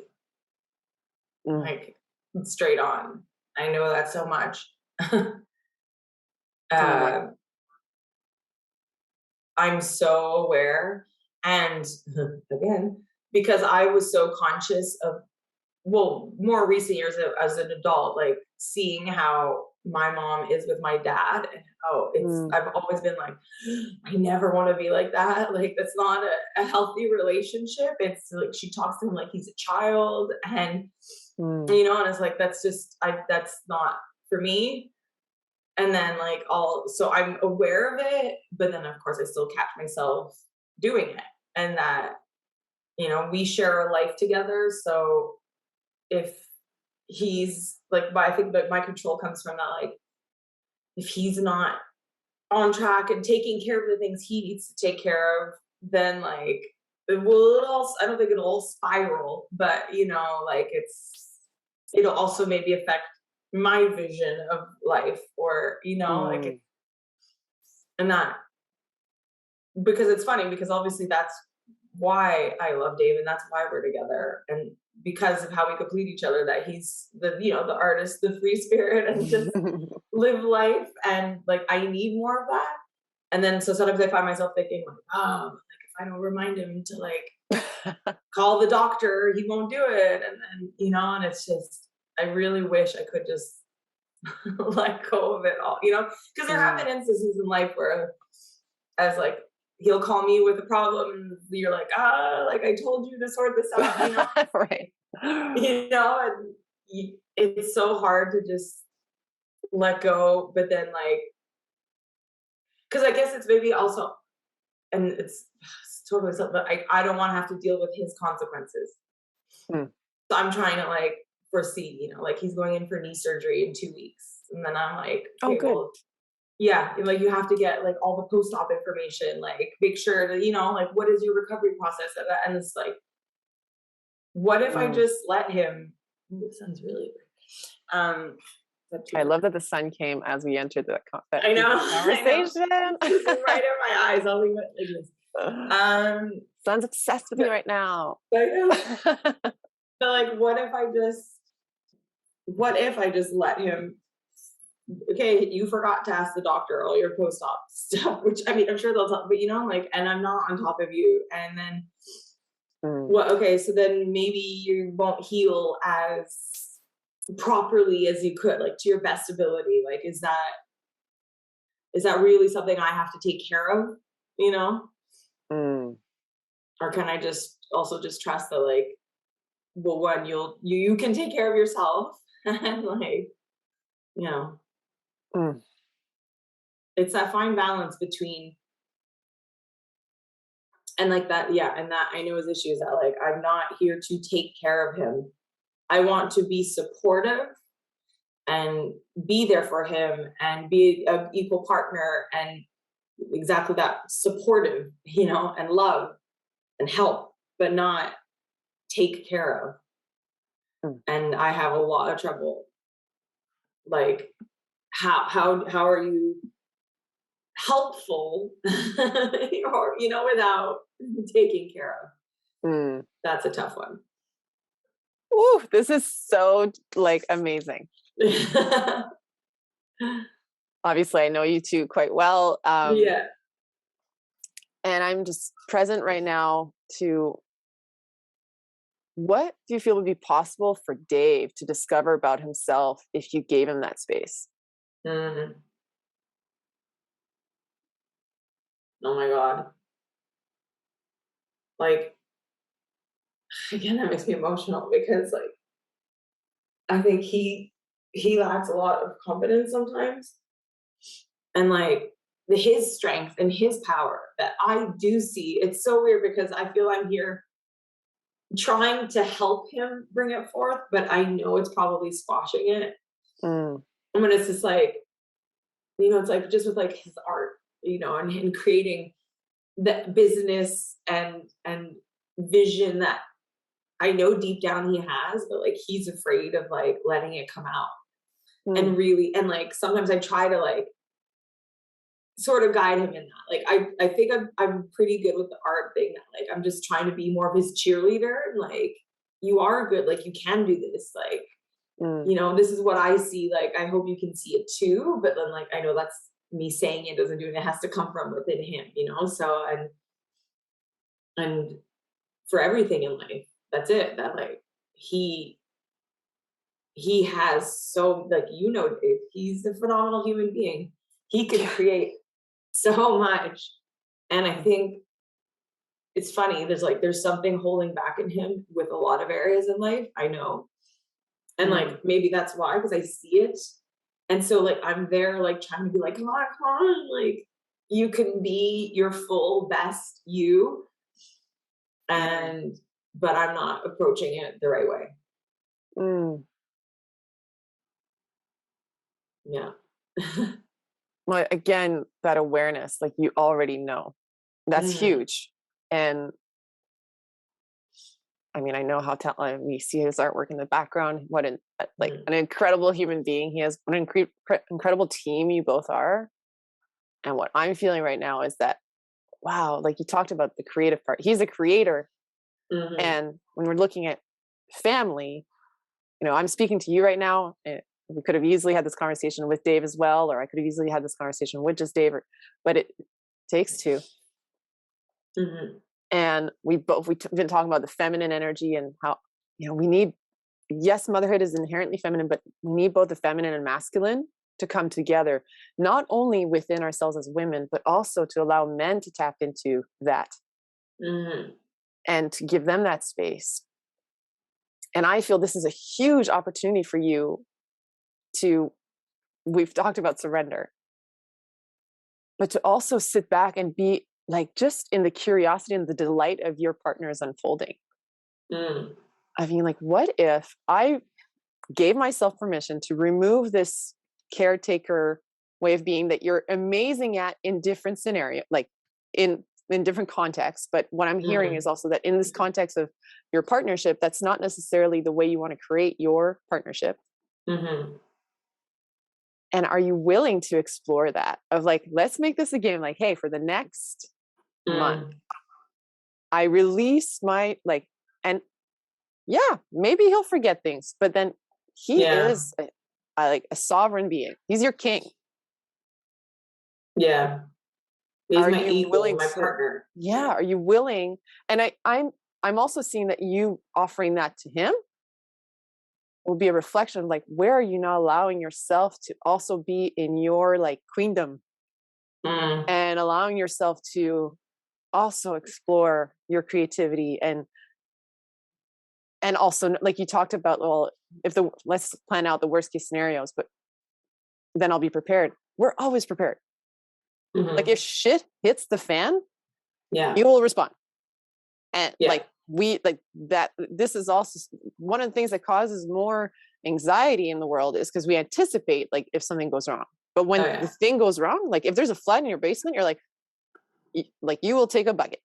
Mm. Like straight on. I know that so much. Tell me more. I'm so aware. And again, because I was so conscious of, well, more recent years as an adult, like seeing how my mom is with my dad, and how it's Mm, I've always been like, I never want to be like that. Like that's not a healthy relationship. It's like she talks to him like he's a child, and mm, you know, and it's like that's not for me. And then like all so I'm aware of it, but then of course I still catch myself doing it. And that, you know, we share a life together. So if he's like I think that my control comes from that, like if he's not on track and taking care of the things he needs to take care of, then like it'll I don't think it'll all spiral, but you know, like it'll also maybe affect my vision of life, or you know, like mm. and that because it's funny because obviously that's why I love Dave and that's why we're together, and because of how we complete each other, that he's the, you know, the artist, the free spirit, and just live life, and like I need more of that. And then so sometimes I find myself thinking like, oh, like if I don't remind him to like call the doctor, he won't do it. And then, you know, and it's just I really wish I could just let go of it all, you know, because there have Mm. been instances in life where as like he'll call me with a problem and you're like, ah, like I told you to sort this out, you know, Right. you know, and it's so hard to just let go. But then like, because I guess it's maybe also, and it's totally something, but I don't want to have to deal with his consequences. Mm. So I'm trying to like foresee, you know, like he's going in for knee surgery in 2 weeks. And then I'm like, Oh, okay, good. well, yeah, like you have to get like all the post-op information, like make sure that, you know, like what is your recovery process at that? And it's like, what if I Mm. just let him? Ooh, it sounds really weird. Is that too I love dark? that the sun came as we entered that I know, deeper I know. conversation. It's just right in my eyes. I'll leave it like this. Um, Sun's obsessed with me but right now. I know. But like, what if I just let him, okay, you forgot to ask the doctor all your post-op stuff, which I mean, I'm sure they'll tell, but you know, like, and I'm not on top of you. And then Mm. what, okay, so then maybe you won't heal as properly as you could, like to your best ability. Like, is that really something I have to take care of, you know? Mm. Or can I just also just trust that like, well, one, you can take care of yourself and like, you know, Mm. it's that fine balance between and like that, yeah, and that I know his issue is that like I'm not here to take care of him. I want to be supportive and be there for him and be an equal partner and exactly that supportive, you know, and love and help, but not take care of. Mm. And I have a lot of trouble. Like, how are you helpful, or you know, without taking care of? Mm. That's a tough one. Ooh, this is so like amazing. Obviously, I know you two quite well. Yeah. And I'm just present right now to what do you feel would be possible for Dave to discover about himself if you gave him that space? Mhm. Oh my god. Like, again, that makes me emotional because like I think he lacks a lot of confidence sometimes. And like his strength and his power that I do see. It's so weird because I feel I'm here trying to help him bring it forth, but I know it's probably squashing it. Mm. And when it's just like, you know, it's like just with like his art, you know, and creating the business and vision that I know deep down he has, but like he's afraid of like letting it come out. Mm. And really, and like sometimes I try to like sort of guide him in that. Like I think I'm pretty good with the art thing. That, like I'm just trying to be more of his cheerleader. And like you are good. Like you can do this. Like Mm. you know, this is what I see. Like I hope you can see it too. But then like I know that's me saying it doesn't do it. It has to come from within him. You know. So and for everything in life, that's it. That like he he has so, like, Dave, he's a phenomenal human being. He could create so much. And I think it's funny, there's something holding back in him with a lot of areas in life, I know. And Mm. like maybe that's why, because I see it. And so like I'm there like trying to be like, come on, like you can be your full best you. Mm. And but I'm not approaching it the right way. Mm. Yeah. Well, again, that awareness, like you already know, that's Mhm. huge. And I mean, I know how talented we see his artwork in the background. What an like Mhm. an incredible human being he is. What an incredible team you both are. And what I'm feeling right now is that wow, like you talked about the creative part. He's a creator, Mhm. and when we're looking at family, I'm speaking to you right now. We could have easily had this conversation with Dave as well, or I could have easily had this conversation with just Dave. But it takes two. Mhm. And we've been talking about the feminine energy and how we need. Yes, motherhood is inherently feminine, but we need both the feminine and masculine to come together, not only within ourselves as women, but also to allow men to tap into that Mhm. and to give them that space. And I feel this is a huge opportunity for you to, we've talked about surrender, but to also sit back and be like just in the curiosity and the delight of your partner's unfolding. Mhm. I mean, like, what if I gave myself permission to remove this caretaker way of being that you're amazing at in different scenario, like in different contexts. But what I'm hearing is Mhm. also that in this context of your partnership, that's not necessarily the way you want to create your partnership. Mhm. And are you willing to explore that of like, let's make this a game, like, hey, for the next month, Mhm. I release my like, and yeah, maybe he'll forget things, but then he Yeah. is like a sovereign being. He's your king. Yeah. He's Are my you equal, willing my to, partner. yeah, are you willing? And I'm also seeing that you offering that to him will be a reflection of like, where are you not allowing yourself to also be in your like queendom Mm. and allowing yourself to also explore your creativity and also like you talked about, well, if the let's plan out the worst case scenarios, but then I'll be prepared. We're always prepared. Like if Mhm. shit hits the fan, Yeah. you will respond. And Yeah. like we like that, this is also one of the things that causes more anxiety in the world is because we anticipate like if something goes wrong. But Oh when the yeah. thing goes wrong, like if there's a flood in your basement, you're like like you will take a bucket,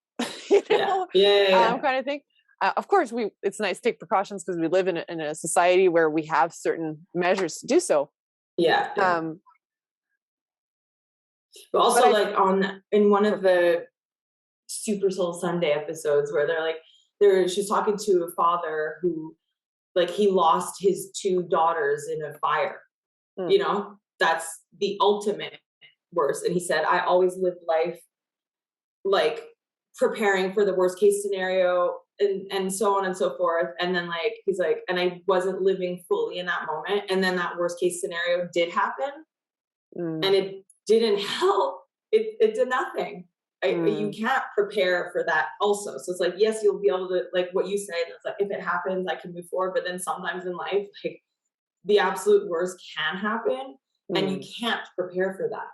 you Yeah. know, Yeah. Yeah. Yeah. kind of thing. Of course, it's nice to take precautions because we live in a society where we have certain measures to do so. Yeah. Yeah. Um, But but also like in one of the Super Soul Sunday episodes where she's talking to a father who like he lost his two daughters in a fire. mm, That's the ultimate worst. And he said, I always lived life like preparing for the worst case scenario and so on and so forth. And then like he's like, and I wasn't living fully in that moment. And then that worst case scenario did happen and mm, it didn't help. It did nothing. You mm, can't prepare for that also. So it's like, yes, you'll be able to, like what you said, it's like if it happens, I can move forward. But then sometimes in life, like the absolute worst can happen and you mm, can't prepare for that.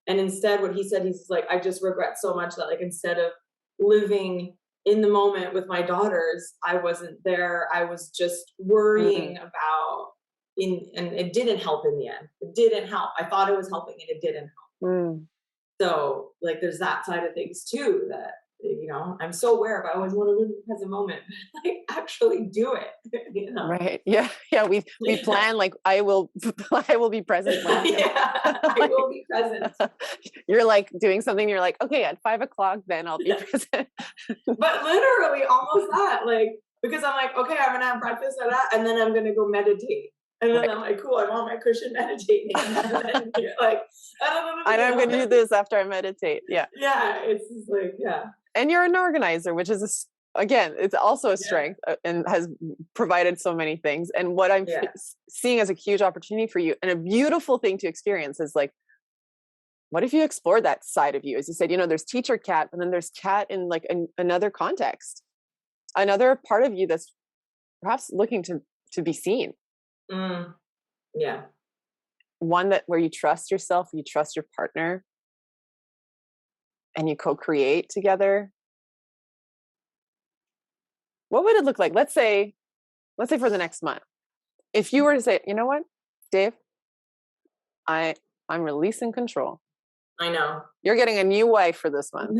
And instead, what he said, he's like, I just regret so much that like instead of living in the moment with my daughters, I wasn't there. I was just mm, worrying about and it didn't help in the end. It didn't help. I thought it was helping and it didn't. mm. So like there's that side of things too that I'm so aware of. I always want to live in the present moment, like actually do it. Right. Yeah. Yeah. We plan like I will I will be present when Yeah, I like, will be present. you're like doing something, you're like, okay, at 5 o'clock, then I'll be present. But literally almost that, like, because I'm like, okay, I'm gonna have breakfast and that, and then I'm gonna go meditate. And then Right. I'm like, cool, I'm on my cushion meditating. And then you're like, I don't know, And I'm going to do this after I meditate. Yeah. Yeah, it's just like, yeah. And you're an organizer, which is again, it's also a strength and has provided so many things. And what I'm seeing as a huge opportunity for you and a beautiful thing to experience is like, what if you explore that side of you? As you said, there's teacher cat, and then there's cat in like another context, another part of you that's perhaps looking to be seen. Yeah. One where you trust yourself, you trust your partner, and you co-create together. What would it look like? Let's say for the next month, if you were to say, you know what, Dave, I'm releasing control. I know. You're getting a new wife for this month.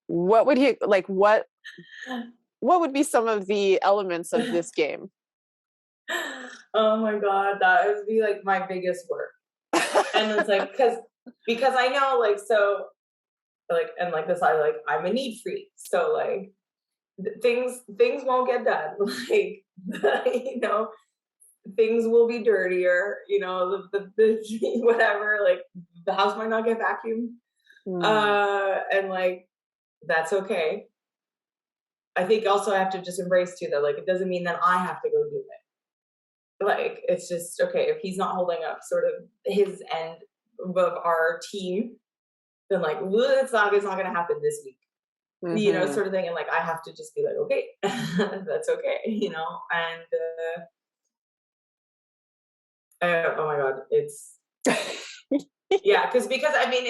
What would you like? What would be some of the elements of this game? Oh my God, that would be like my biggest work. And it's like, because I know, like, so like, and like this, I'm a neat freak. So like things won't get done. Like, things will be dirtier, the whatever, like the house might not get vacuumed. And like, that's okay. I think also I have to just embrace too, that like, it doesn't mean that I have to go do it. Like, it's just, okay, if he's not holding up sort of his end of our team, then like, it's not going to happen this week, sort of thing. And like, I have to just be like, okay, that's okay, and, oh my God, it's, yeah, because I mean,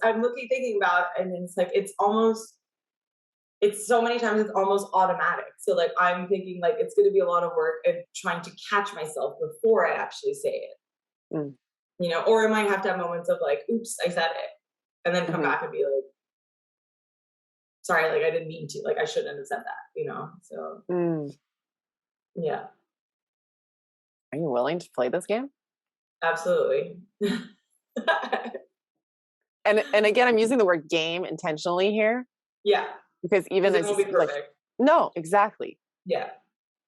I'm thinking about, and it's like, it's so many times it's almost automatic. So like, I'm thinking like, it's going to be a lot of work and trying to catch myself before I actually say it, or I might have to have moments of like, oops, I said it, and then come back and be like, sorry, like I didn't mean to, like I shouldn't have said that, so yeah. Are you willing to play this game? Absolutely. And again, I'm using the word game intentionally here. Yeah. Because even as it won't be perfect. Like, no, exactly. Yeah.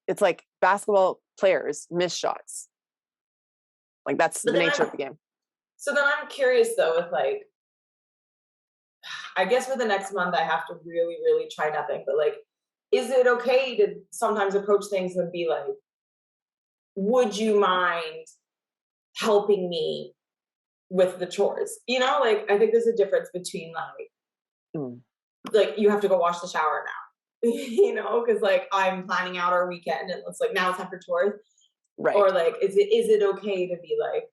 It's like basketball players miss shots. Like that's the nature of the game. So then I'm curious though, with like, I guess for the next month, I have to really, really try nothing. But like, is it okay to sometimes approach things and be like, would you mind helping me with the chores? Like I think there's a difference between like you have to go wash the shower now, because like I'm planning out our weekend and it's like now it's time for chores, right? Or like, is it okay to be like,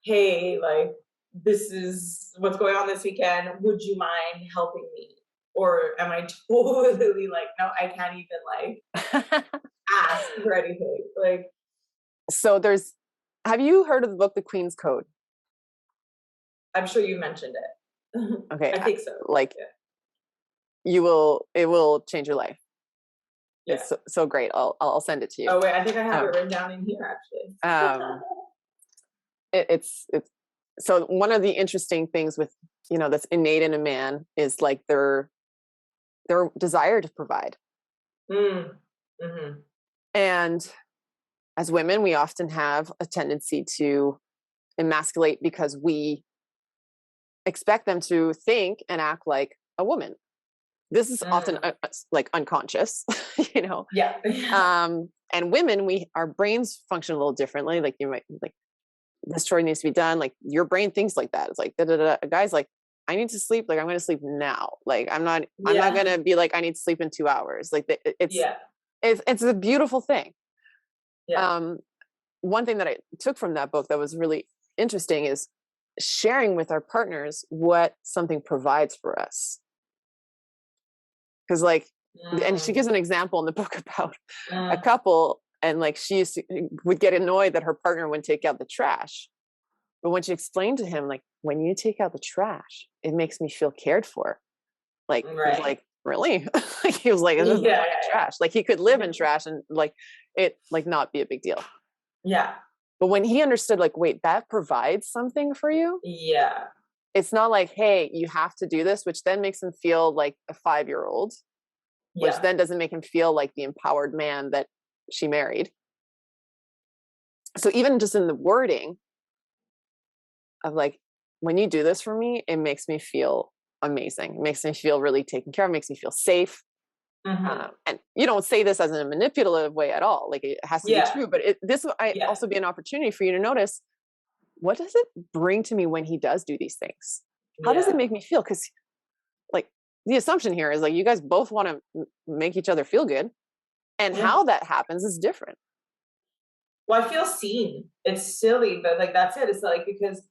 hey, like this is what's going on this weekend, would you mind helping me? Or am I totally like, no, I can't even like ask for anything? Like, so have you heard of the book The Queen's Code? I'm sure you mentioned it. Okay. I think so. Like, it will change your life. Yeah. It's so great. I'll send it to you. Oh wait, I think I have it written down in here actually. It's so one of the interesting things with, that's innate in a man is like their desire to provide. And as women, we often have a tendency to emasculate because we expect them to think and act like a woman. This is often like unconscious, Yeah. And women, our brains function a little differently. Like you might like, this chore needs to be done. Like your brain thinks like that. It's like, A guy's like, I need to sleep. Like I'm going to sleep now. Like I'm not going to be like, I need to sleep in 2 hours. Like it's a beautiful thing. Yeah. One thing that I took from that book that was really interesting is sharing with our partners what something provides for us. Because like, and she gives an example in the book about a couple, and like she would get annoyed that her partner wouldn't take out the trash. But when she explained to him, like, when you take out the trash, it makes me feel cared for. Like, he was like, really? Like, he was like, this is like trash. Like he could live in trash and like it like not be a big deal. Yeah. But when he understood, like, wait, that provides something for you. Yeah. It's not like, hey, you have to do this, which then makes him feel like a 5-year-old, which then doesn't make him feel like the empowered man that she married. So even just in the wording of like, when you do this for me, it makes me feel amazing. It makes me feel really taken care of, makes me feel safe. And you don't say this as in a manipulative way at all. Like it has to be true, but this might also be an opportunity for you to notice, what does it bring to me when he does do these things? How does it make me feel? Because like the assumption here is like you guys both want to make each other feel good, and how that happens is different. Well, I feel seen. It's silly, but like that's it. It's like because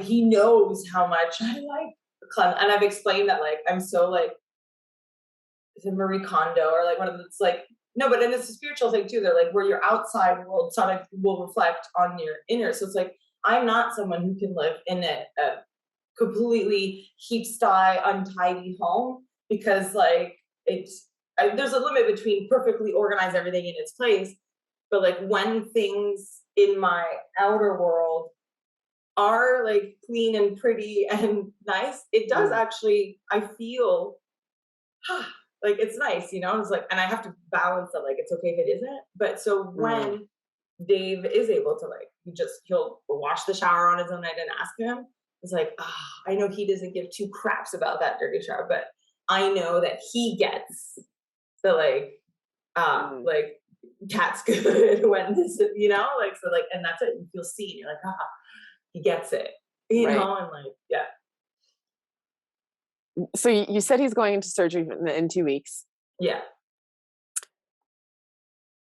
he knows how much I like cleanse, and I've explained that like I'm so like, is it Marie Kondo or like one of it's like no, but then it's a spiritual thing too. They're like where your outside world sort of will reflect on your inner. So it's like I'm not someone who can live in a completely heap-sty, untidy home because like there's a limit between perfectly organize everything in its place, but like when things in my outer world are like clean and pretty and nice, it does actually, I feel like it's nice, you know. It's like, and I have to balance that, like it's okay if it isn't. But so when Dave is able to like, he'll wash the shower on his own. I didn't ask him. It's like, I know he doesn't give two craps about that dirty shower, but I know that he gets the like cat's good when this, you know, like so like, and that's it. You feel seen. You're like, he gets it, you know, and like So you said he's going into surgery in 2 weeks. Yeah.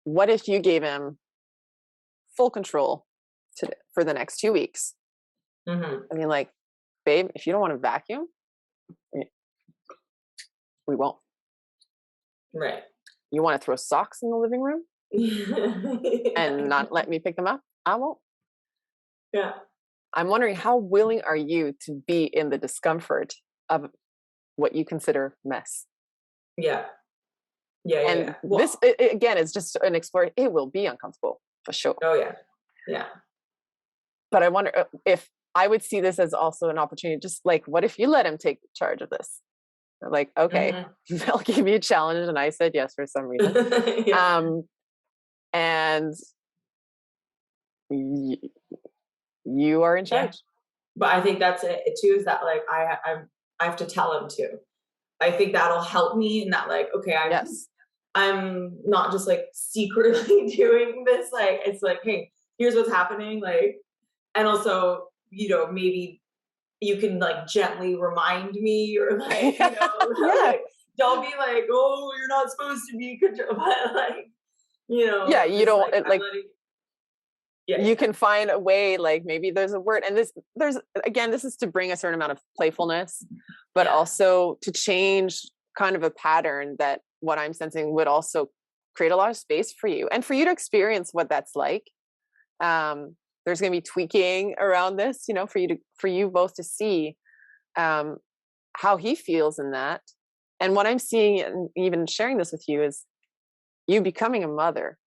What if you gave him full control for the next 2 weeks? I mean, like, babe, if you don't want to vacuum, we won't. Right. You want to throw socks in the living room and not let me pick them up? I won't. Yeah. I'm wondering, how willing are you to be in the discomfort of what you consider mess? Yeah. And this, again, is just an exploration. It will be uncomfortable for sure. Oh yeah. Yeah. But I wonder if I would see this as also an opportunity, just like, what if you let him take charge of this? Like, okay, Mel gave me a challenge and I said yes for some reason. And you are in charge. Yeah. But I think that's it too, is that like, I have to tell him to. I think that'll help me in that like, okay, I'm not just like secretly doing this. Like, it's like, hey, here's what's happening. Like, and also, you know, maybe you can like gently remind me or like, you know, like, don't be like, oh, you're not supposed to be control, but like, you know, you don't like letting, you can find a way, like maybe there's a word, and there's again, this is to bring a certain amount of playfulness, but also to change kind of a pattern that what I'm sensing would also create a lot of space for you and for you to experience what that's like. There's going to be tweaking around this, you know, for you both to see how he feels in that. And what I'm seeing, and even sharing this with you, is you becoming a mother.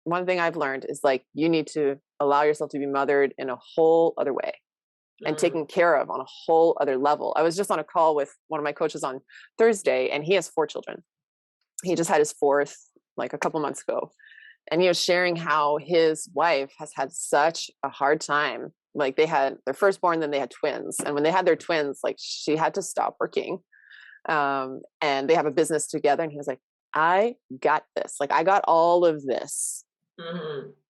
One thing I've learned is like, you need to allow yourself to be mothered in a whole other way and taken care of on a whole other level. I was just on a call with one of my coaches on Thursday, and he has 4 children. He just had his 4th like a couple months ago. And he was sharing how his wife has had such a hard time. Like they had their firstborn, then they had twins. And when they had their twins, like she had to stop working. And they have a business together. And he was like, I got this. Like I got all of this.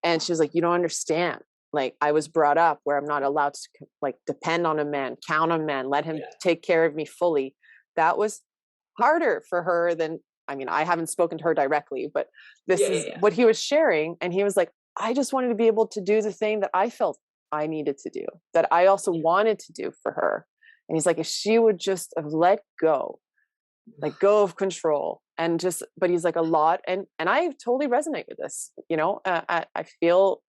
And she was like, you don't understand. Like I was brought up where I'm not allowed to like depend on a man, count on a man, let him take care of me fully. That was harder for her than, I mean, I haven't spoken to her directly, but this is what he was sharing. And he was like, I just wanted to be able to do the thing that I felt I needed to do, that I also wanted to do for her. And he's like, if she would just have let go, like go of control and just, but he's like a lot. And I totally resonate with this, you know, I feel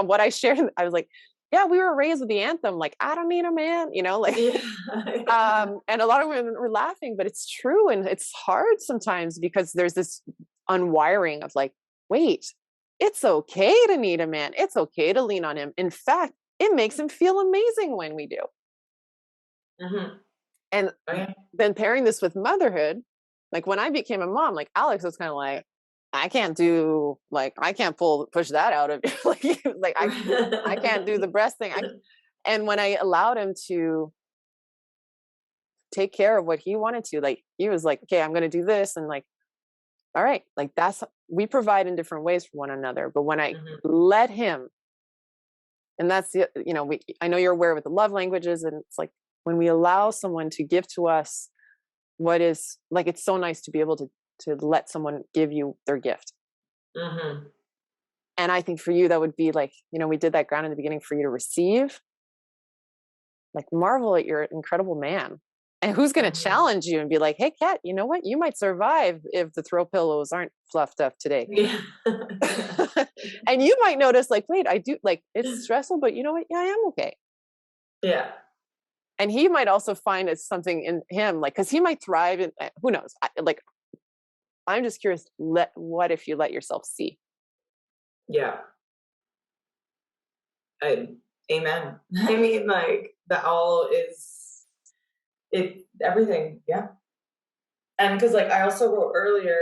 what I shared. I was like, yeah, we were raised with the anthem, like, I don't need a man, you know, like, and a lot of women were laughing, but it's true. And it's hard sometimes because there's this unwiring of like, wait, it's okay to need a man. It's okay to lean on him. In fact, it makes him feel amazing when we do. And then pairing this with motherhood, like when I became a mom, like Alex was kind of like, I can't push that out of you. like I can't do the breast thing. And when I allowed him to take care of what he wanted to. Like, he was like, okay, I'm going to do this. And like, all right, like we provide in different ways for one another. But when I let him, and that's the, I know you're aware with the love languages, and it's like when we allow someone to give to us what is like, it's so nice to be able to let someone give you their gift. And I think for you, that would be like, we did that ground in the beginning for you to receive, like marvel at your incredible man. And who's going to challenge you and be like, hey, Kat, you know what? You might survive if the throw pillows aren't fluffed up today. Yeah. And you might notice like, wait, I do like, it's stressful, but you know what? Yeah, I am okay. Yeah. And he might also find it's something in him, like, cause he might thrive in, who knows? I'm just curious, what if you let yourself see? Yeah. Amen. I mean, like, that all is everything. Yeah. And because like I also wrote earlier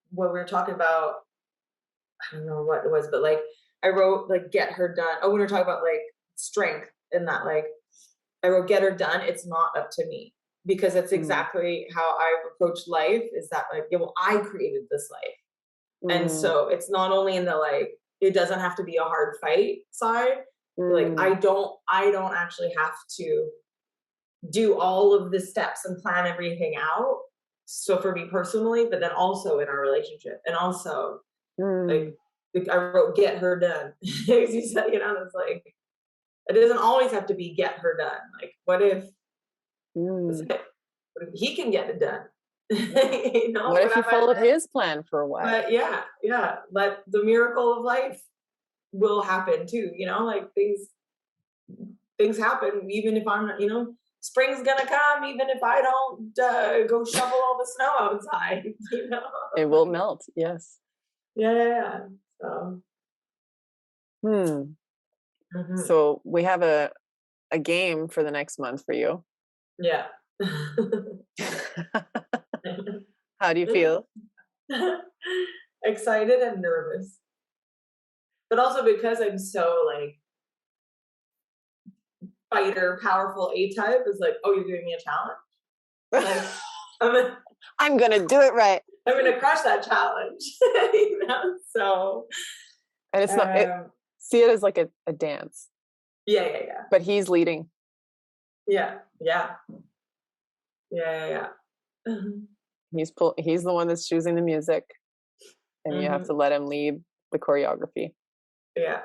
when we were talking about, I don't know what it was, but like I wrote like get her done. Oh, when we were talking about like strength and that, like I wrote get her done. It's not up to me, because that's exactly how I approach life, is that like, yeah, well, I created this life. And so it's not only in the like, it doesn't have to be a hard fight side. Like I don't actually have to do all of the steps and plan everything out. So for me personally, but then also in our relationship, and also like I wrote get her done. As you said, it's like, it doesn't always have to be get her done. Like what if he can get it done? What if you followed his plan for a while? But yeah, let the miracle of life will happen too. Like things happen, even if I'm not, spring's gonna come, even if I don't go shovel all the snow outside. It will melt. Yes. Yeah. So. So we have a game for the next month for you. Yeah. How do you feel? Excited and nervous, but also because I'm so like fighter, powerful A-type, is like, oh, you're giving me a challenge. Like, I'm gonna do it right. I'm gonna crush that challenge. So. And it's not. See it as like a dance. Yeah. But he's leading. Yeah. He's the one that's choosing the music, and you have to let him lead the choreography. Yeah.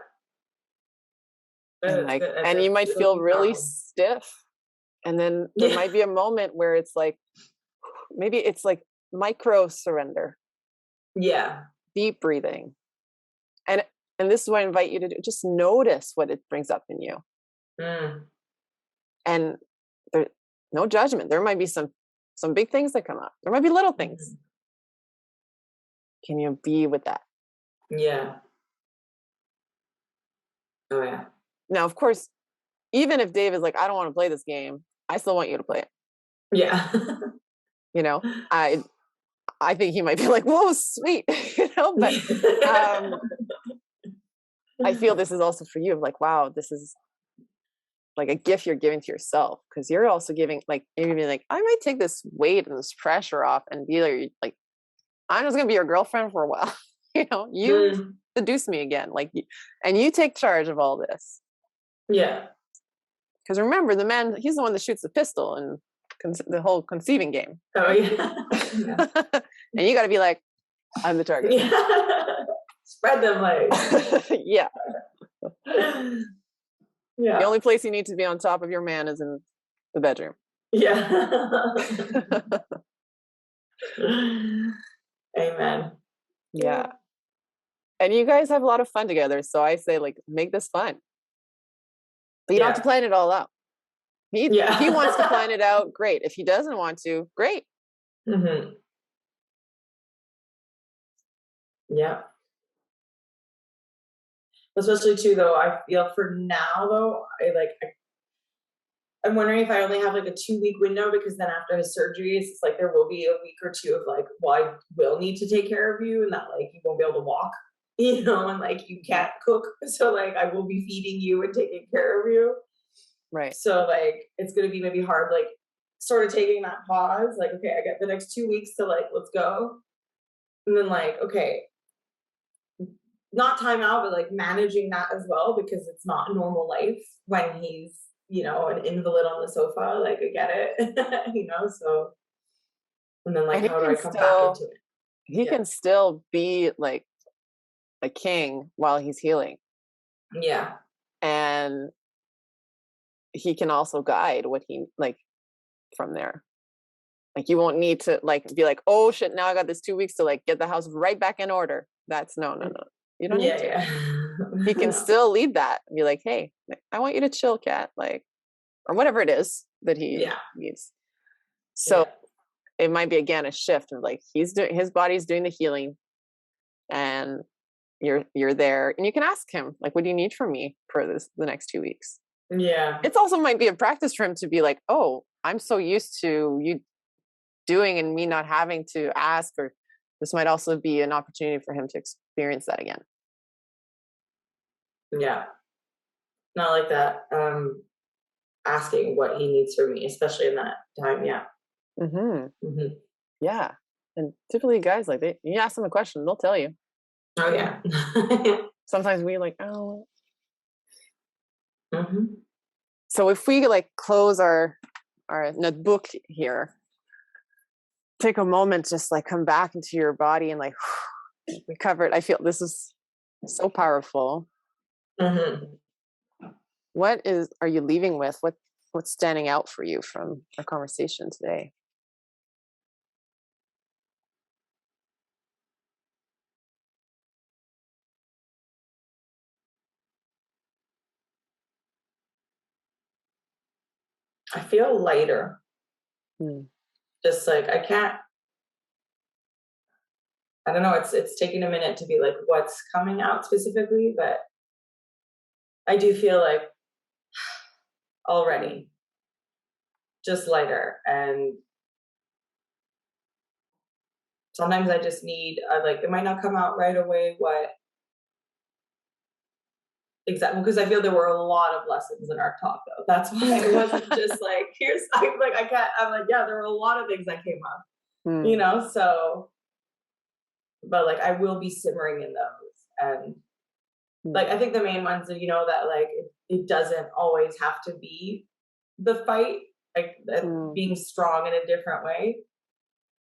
And you might feel really stiff, and then there might be a moment where it's like, maybe it's like micro surrender. Yeah. Deep breathing. And this is what I invite you to do. Just notice what it brings up in you. And there, no judgment. There might be some big things that come up. There might be little things. Can you be with that? Yeah. Oh yeah. Now, of course, even if Dave is like, I don't want to play this game, I still want you to play it. Yeah. I think he might be like, whoa, sweet. But I feel this is also for you, of like, wow, this is like a gift you're giving to yourself, because you're also giving, like, maybe like, I might take this weight and this pressure off and be like, I'm just gonna be your girlfriend for a while. You seduce me again, like, and you take charge of all this. Yeah. Because remember, the man, he's the one that shoots the pistol and the whole conceiving game. Oh yeah. And you got to be like, I'm the target. Yeah. Spread them legs. Yeah. Yeah. The only place you need to be on top of your man is in the bedroom. Yeah. Amen. Yeah. And you guys have a lot of fun together. So I say, like, make this fun. But you don't have to plan it all out. If he wants to plan it out, great. If he doesn't want to, great. Yeah. Especially too, though, I feel for now, though, I'm wondering if I only have like a 2-week window, because then after his surgeries, it's like there will be a week or two of like, well, I will need to take care of you, and that like you won't be able to walk, and like you can't cook. So like I will be feeding you and taking care of you. Right. So like it's going to be maybe hard, like sort of taking that pause, like, okay, I got the next 2 weeks to like, let's go. And then like, okay, not time out, but like managing that as well, because it's not normal life when he's, an invalid on the sofa. Like, I get it, so, and then like, And how do I come back into it? he Yeah. can still be like a king while he's healing. Yeah. And he can also guide what he like from there. Like you won't need to like be like, oh shit, now I got this 2 weeks to like get the house right back in order. That's no. You don't need to. Yeah. He can still lead that. Be like, hey, like, I want you to chill, cat, like, or whatever it is that he needs. So it might be again a shift of like his body's doing the healing, and you're there, and you can ask him like, what do you need from me for the next 2 weeks? Yeah. It's also might be a practice for him to be like, oh, I'm so used to you doing and me not having to ask, or this might also be an opportunity for him to experience that again. Yeah. Not like that. Asking what he needs from me, especially in that time. Yeah. Yeah. And typically guys, like, you ask them a question, they'll tell you. Oh yeah. Sometimes we like, oh. So if we like close our notebook here, take a moment, just like come back into your body and like recover it. I feel this is so powerful. What are you leaving with? What's standing out for you from our conversation today? I feel lighter. Just like I don't know, it's taking a minute to be like, what's coming out specifically, but I do feel like already just lighter. And sometimes I just need, like, it might not come out right away what exactly, because I feel there were a lot of lessons in our talk though. That's why it wasn't just like, I'm like, yeah, there were a lot of things that came up, so, but like, I will be simmering in those. And like, I think the main ones that, that like, it doesn't always have to be the fight, like being strong in a different way,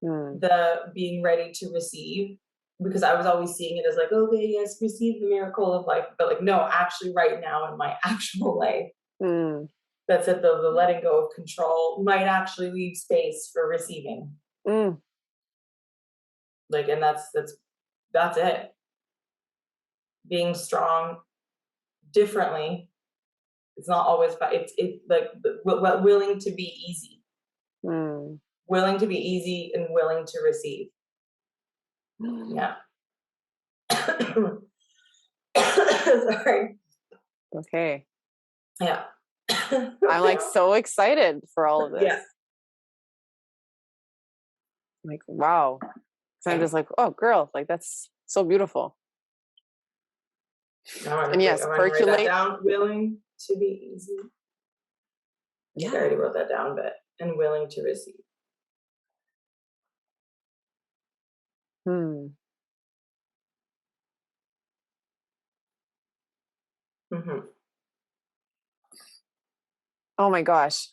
the being ready to receive, because I was always seeing it as like, okay, yes, receive the miracle of life, but like, no, actually right now in my actual life, that's it, the letting go of control might actually leave space for receiving. Like, and that's it. Being strong differently. It's not always, but it's like willing to be easy. Willing to be easy and willing to receive. Yeah. Sorry. Okay. Yeah. I'm like so excited for all of this. Yeah. Like, wow. So I'm just like, oh girl, like that's so beautiful. And yes, percolate. Write that down. Willing to be easy. I think I already wrote that down, but and willing to receive. Oh my gosh.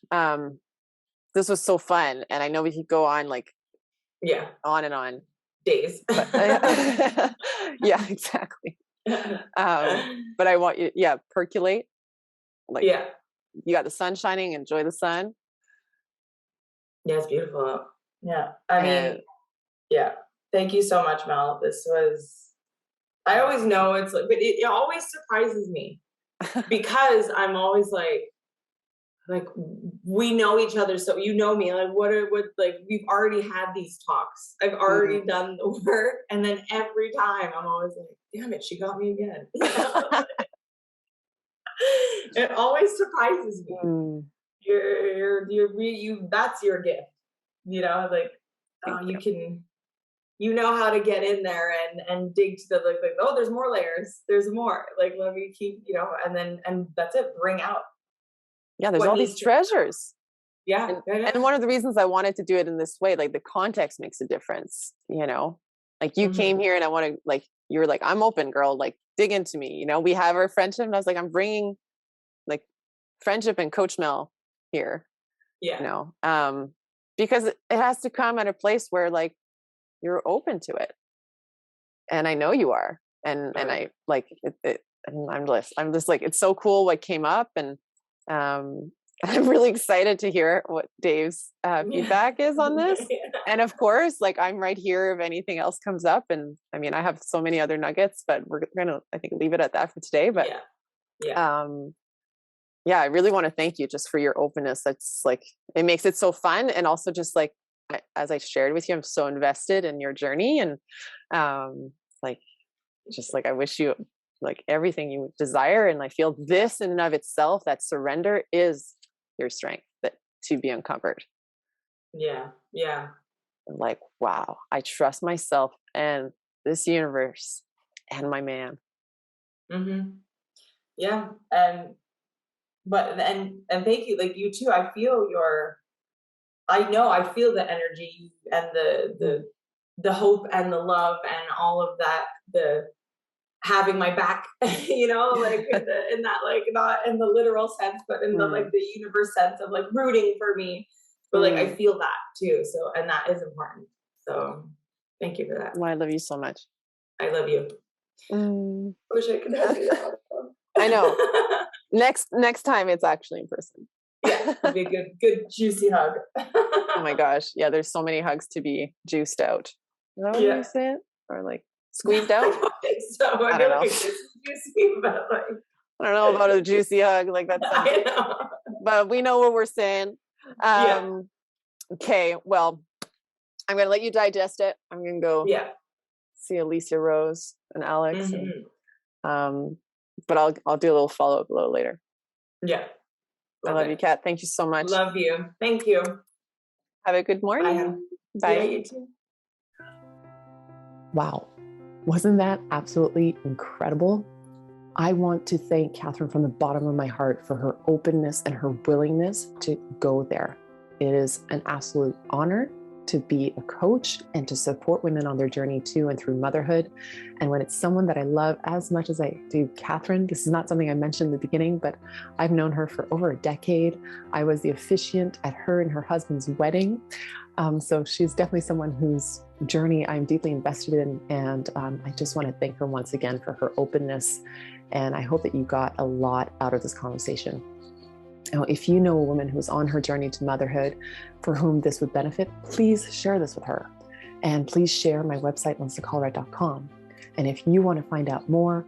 This was so fun. And I know we could go on like on and on. Days. But, yeah, exactly. But I want you, percolate. Like, you got the sun shining, enjoy the sun. Yeah, it's beautiful. Yeah. I mean, thank you so much, Mel. This was, I always know it's like, but it always surprises me because I'm always like, we know each other, so you know me, like what like we've already had these talks, I've already done the work, and then every time I'm always like, damn it, she got me again. It always surprises me. You that's your gift, like you know how to get in there and dig to the like oh, there's more layers, there's more, like let me keep, and that's it, bring out. Yeah, there's all these treasures. Yeah. And one of the reasons I wanted to do it in this way, like the context makes a difference, you know, like you came here and I want to, like, you were like, I'm open, girl, like dig into me, you know, we have our friendship. And I was like, I'm bringing like friendship and Coach Mel here, you know, because it has to come at a place where like you're open to it. And I know you are. And I like it, and I'm just like, it's so cool what came up. And I'm really excited to hear what Dave's feedback is on this. And of course, like I'm right here if anything else comes up. And I mean, I have so many other nuggets, but we're gonna, I think, leave it at that for today. But I really want to thank you just for your openness. That's like, it makes it so fun. And also just like, as I shared with you, I'm so invested in your journey. And like, just like, I wish you like everything you desire. And I feel this in and of itself, that surrender is your strength, that to be uncovered. Yeah. Like, wow, I trust myself and this universe and my man. Yeah. And thank you. Like you too. I feel I feel the energy and the hope and the love and all of that, the having my back, you know, like in that, like not in the literal sense, but in the like the universe sense of like rooting for me. But like I feel that too. So, and that is important. So thank you for that. Well, I love you so much. I love you. Wish I could have you. I know. Next time it's actually in person. Yeah, it'd be a good juicy hug. Oh my gosh. Yeah, there's so many hugs to be juiced out. Is that what you say it? Or like squeezed out? I don't think so. I don't know. Like juicy, but like I don't know about a juicy hug like that. I know. But we know what we're saying. Okay, well, I'm gonna let you digest it. I'm gonna go see Alicia Rose and Alex. And, but I'll do a little follow-up a little later. Yeah. I love you, Kat. Thank you so much. Love you. Thank you. Have a good morning. Bye. Yeah, you too. Wow. Wasn't that absolutely incredible? I want to thank Catherine from the bottom of my heart for her openness and her willingness to go there. It is an absolute honor to be a coach and to support women on their journey to and through motherhood. And when it's someone that I love as much as I do Catherine, this is not something I mentioned in the beginning, but I've known her for over a decade. I was the officiant at her and her husband's wedding. So she's definitely someone whose journey I'm deeply invested in. And I just want to thank her once again for her openness. And I hope that you got a lot out of this conversation. Now, if you know a woman who's on her journey to motherhood for whom this would benefit, please share this with her. And please share my website, melissacolleret.com. And if you want to find out more,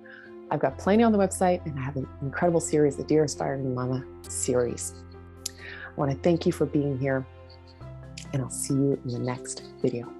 I've got plenty on the website, and I have an incredible series, the Dear Aspiring Mama series. I want to thank you for being here, and I'll see you in the next video.